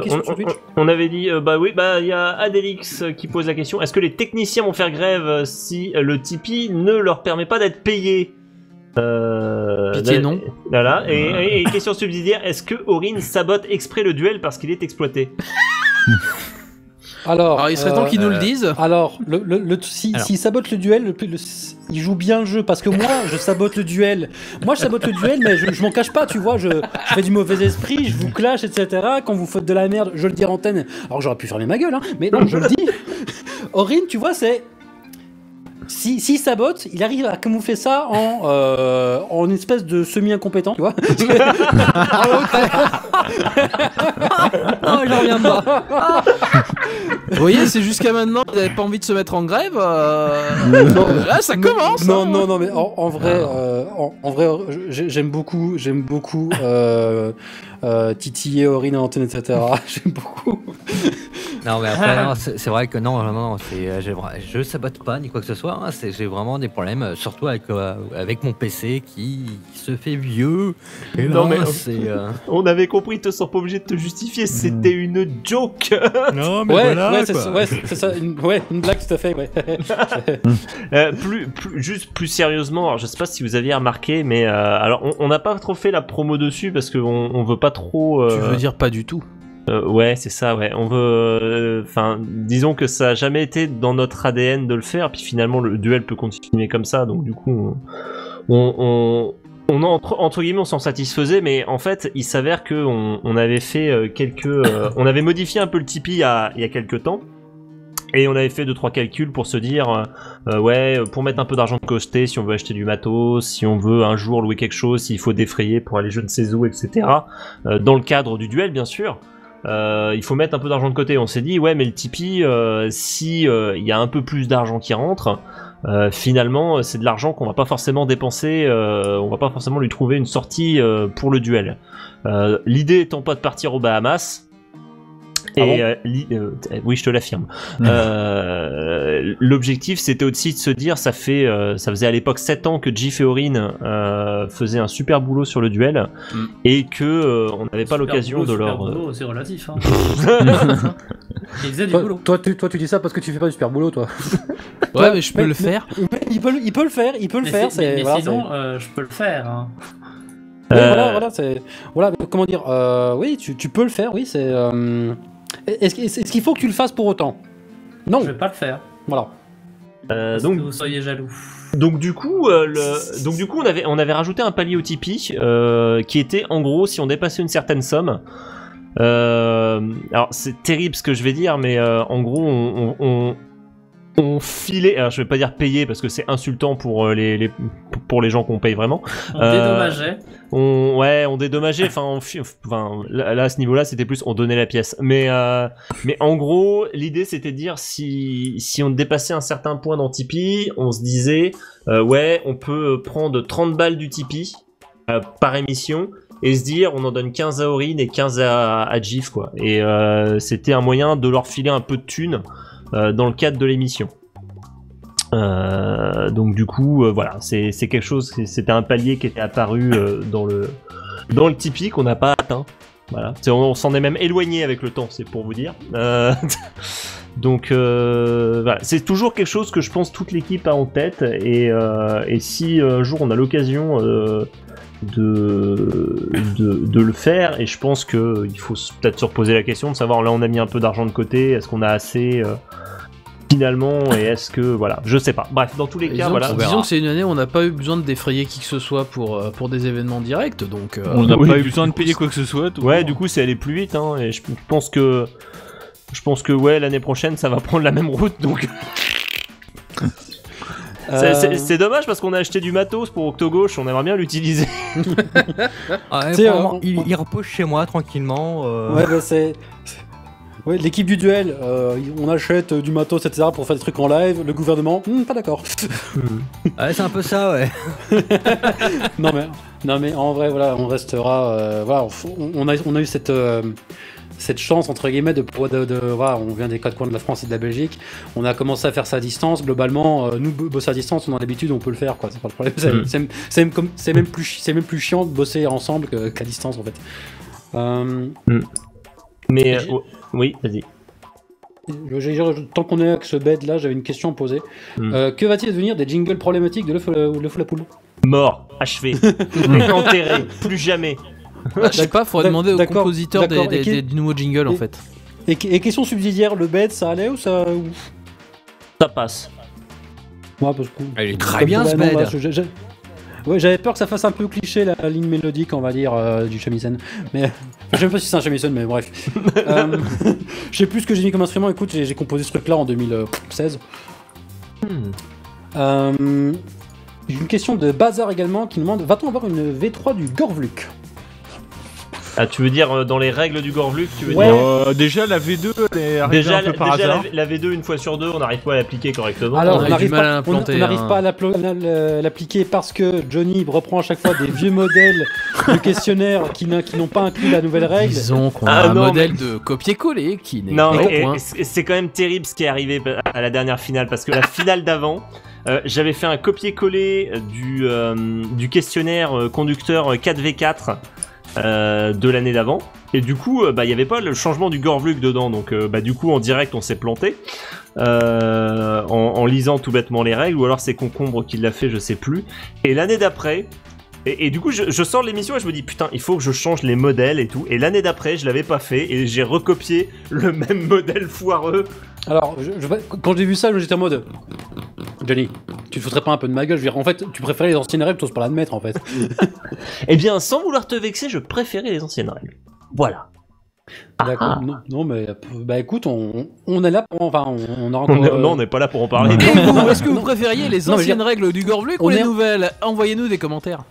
questions sur Twitch On avait dit, il y a Adelix qui pose la question, est-ce que les techniciens vont faire grève si le Tipeee ne leur permet pas d'être payés? Pitié, non. Voilà, et question subsidiaire, est-ce que Aurine sabote exprès le duel parce qu'il est exploité? Alors, il serait temps qu'ils nous le disent. Alors, s'il sabote le duel, il joue bien le jeu, parce que moi, je sabote le duel. Moi, je sabote le duel, mais je m'en cache pas, tu vois. Je fais du mauvais esprit, je vous clash, etc. Quand vous faites de la merde, je le dis en antenne. Alors que j'aurais pu fermer ma gueule, hein. Mais non, je le dis. Aurine, tu vois, c'est... S'il sabote, il arrive à camoufler ça en une espèce de semi-incompétent, tu vois. Oh, j'en reviens pas. Vous voyez, c'est jusqu'à maintenant, vous n'avez pas envie de se mettre en grève. Là, ça commence. Non, hein. non, mais en vrai, j'aime beaucoup titiller Aurine en antenne, etc. J'aime beaucoup. Non, mais après, non, c'est vrai que non, je sabote pas ni quoi que ce soit. Hein, j'ai vraiment des problèmes, surtout avec mon PC qui se fait vieux. Et Non, là, mais- c'est. On avait compris, te sens pas obligé de te justifier, c'était une joke. Non, mais Ouais, voilà. ouais, quoi. c'est ça, une blague tout à fait, ouais. Juste plus sérieusement, alors je sais pas si vous aviez remarqué, mais alors on n'a pas trop fait la promo dessus parce qu'on veut pas trop. Tu veux dire pas du tout. Ouais, c'est ça, ouais. On veut. Enfin, disons que ça a jamais été dans notre ADN de le faire, puis finalement le duel peut continuer comme ça, donc du coup, entre guillemets, on s'en satisfaisait, mais en fait, il s'avère que on avait fait on avait modifié un peu le Tipeee il y a quelques temps. Et on avait fait 2-3 calculs pour se dire, pour mettre un peu d'argent de côté, si on veut acheter du matos, si on veut un jour louer quelque chose, s'il faut défrayer pour aller je ne sais où, etc. Dans le cadre du duel, bien sûr. Il faut mettre un peu d'argent de côté. On s'est dit, ouais, mais le Tipeee, si il y a un peu plus d'argent qui rentre, finalement, c'est de l'argent qu'on va pas forcément dépenser, on va pas forcément lui trouver une sortie pour le duel. L'idée étant pas de partir aux Bahamas, Et oui, je te l'affirme. L'objectif, c'était aussi de se dire, ça faisait à l'époque 7 ans que Jif et Aurine faisaient un super boulot sur le duel, et que on n'avait pas l'occasion de leur. Boulot, c'est relatif. Hein. Ils faisaient du boulot. Toi, tu dis ça parce que tu fais pas du super boulot, toi. Ouais, mais je peux le faire. Il peut le faire. Mais voilà, sinon, je peux le faire. Hein. Oui, voilà, comment dire, oui, tu peux le faire, oui, c'est. Est-ce qu'il faut que tu le fasses pour autant? Non. Je vais pas le faire. Voilà. Donc que vous soyez jaloux. Donc du coup, on avait rajouté un palier au Tipeee qui était en gros si on dépassait une certaine somme. Alors c'est terrible ce que je vais dire, mais en gros on filait. Alors je vais pas dire payer parce que c'est insultant pour les gens qu'on paye vraiment. On dédommageait. On dédommageait. Enfin là à ce niveau-là c'était plus on donnait la pièce. Mais en gros l'idée c'était de dire si on dépassait un certain point dans Tipeee, on se disait ouais on peut prendre 30 balles du Tipeee par émission. Et se dire, on en donne 15 à Aurine et 15 à Jif, quoi. Et c'était un moyen de leur filer un peu de thunes dans le cadre de l'émission. Donc du coup, voilà, c'est quelque chose, c'était un palier qui était apparu dans le Tipeee qu'on n'a pas atteint. Voilà, on s'en est même éloigné avec le temps, c'est pour vous dire. Donc voilà, c'est toujours quelque chose que je pense toute l'équipe a en tête. Et si un jour on a l'occasion de le faire, et je pense que il faut peut-être se reposer la question de savoir là on a mis un peu d'argent de côté, est-ce qu'on a assez finalement, et est-ce que voilà, je sais pas. Bref, dans tous les cas, voilà. Disons que c'est une année où on n'a pas eu besoin de défrayer qui que ce soit pour des événements directs, donc on n'a pas eu besoin de payer quoi que ce soit. Ouais, du coup c'est allé plus vite, hein, et je pense que ouais l'année prochaine ça va prendre la même route, donc. C'est dommage parce qu'on a acheté du matos pour Octogauche, on aimerait bien l'utiliser. Il repose chez moi tranquillement. Ouais, bah c'est. Ouais, l'équipe du duel, on achète du matos, etc. pour faire des trucs en live. Le gouvernement, pas d'accord. Ouais, c'est un peu ça, ouais. non mais en vrai, voilà, on restera. Voilà, on a eu cette chance entre guillemets de voilà, on vient des quatre coins de la France et de la Belgique, on a commencé à faire ça à distance. Globalement, nous bosser à distance, on a l'habitude, on peut le faire, quoi, c'est pas le problème. C'est même plus chiant de bosser ensemble qu'à distance en fait. Mais oui, vas-y. Tant qu'on est avec ce bed là, j'avais une question à poser. Que va-t-il devenir des jingles problématiques de l'œuf la poule? Mort, achevé, enterré, plus jamais. Je sais pas, faudrait demander au compositeur du nouveau jingle en fait. Et question subsidiaire, le bed ça allait ou ça. Ça passe. Ouais, parce que. Il est très bien ce bed. Ouais, j'avais peur que ça fasse un peu cliché la ligne mélodique, on va dire, du shamisen. Mais. Je sais même pas si c'est un shamisen, mais bref. Je sais plus ce que j'ai mis comme instrument. Écoute, j'ai composé ce truc là en 2016. J'ai une question de Bazar également qui nous demande: va-t-on avoir une V3 du Gorvluk? Ah, tu veux dire dans les règles du Gorvluk, tu veux dire déjà la V2 elle est arrivée un peu par hasard. La V2 une fois sur deux, on n'arrive pas à l'appliquer correctement. Alors on n'arrive pas à l'appliquer parce que Johnny reprend à chaque fois des vieux modèles de questionnaires qui n'ont pas inclus la nouvelle règle. Disons qu'on a un modèle de copier-coller qui n'est pas au point. C'est quand même terrible ce qui est arrivé à la dernière finale, parce que la finale d'avant, j'avais fait un copier-coller du questionnaire conducteur 4v4 de l'année d'avant, et du coup il n'y avait pas le changement du Gorvluk dedans, donc du coup en direct on s'est planté en lisant tout bêtement les règles, ou alors c'est Concombre qui l'a fait, je sais plus. Et l'année d'après, et du coup je sors de l'émission et je me dis putain il faut que je change les modèles et tout, et l'année d'après je l'avais pas fait et j'ai recopié le même modèle foireux. Alors quand j'ai vu ça j'étais en mode: Johnny, tu te foutrais pas un peu de ma gueule? Je veux dire, en fait, tu préférais les anciennes règles, t'oses pas l'admettre en fait. Eh bien, sans vouloir te vexer, je préférais les anciennes règles. Voilà. D'accord. Non, mais bah écoute, on est là pour. Enfin, on aura encore. Non, on n'est pas là pour en parler. Et vous, est-ce que vous préfériez les anciennes règles du Gorvluk ou les nouvelles? Envoyez-nous des commentaires.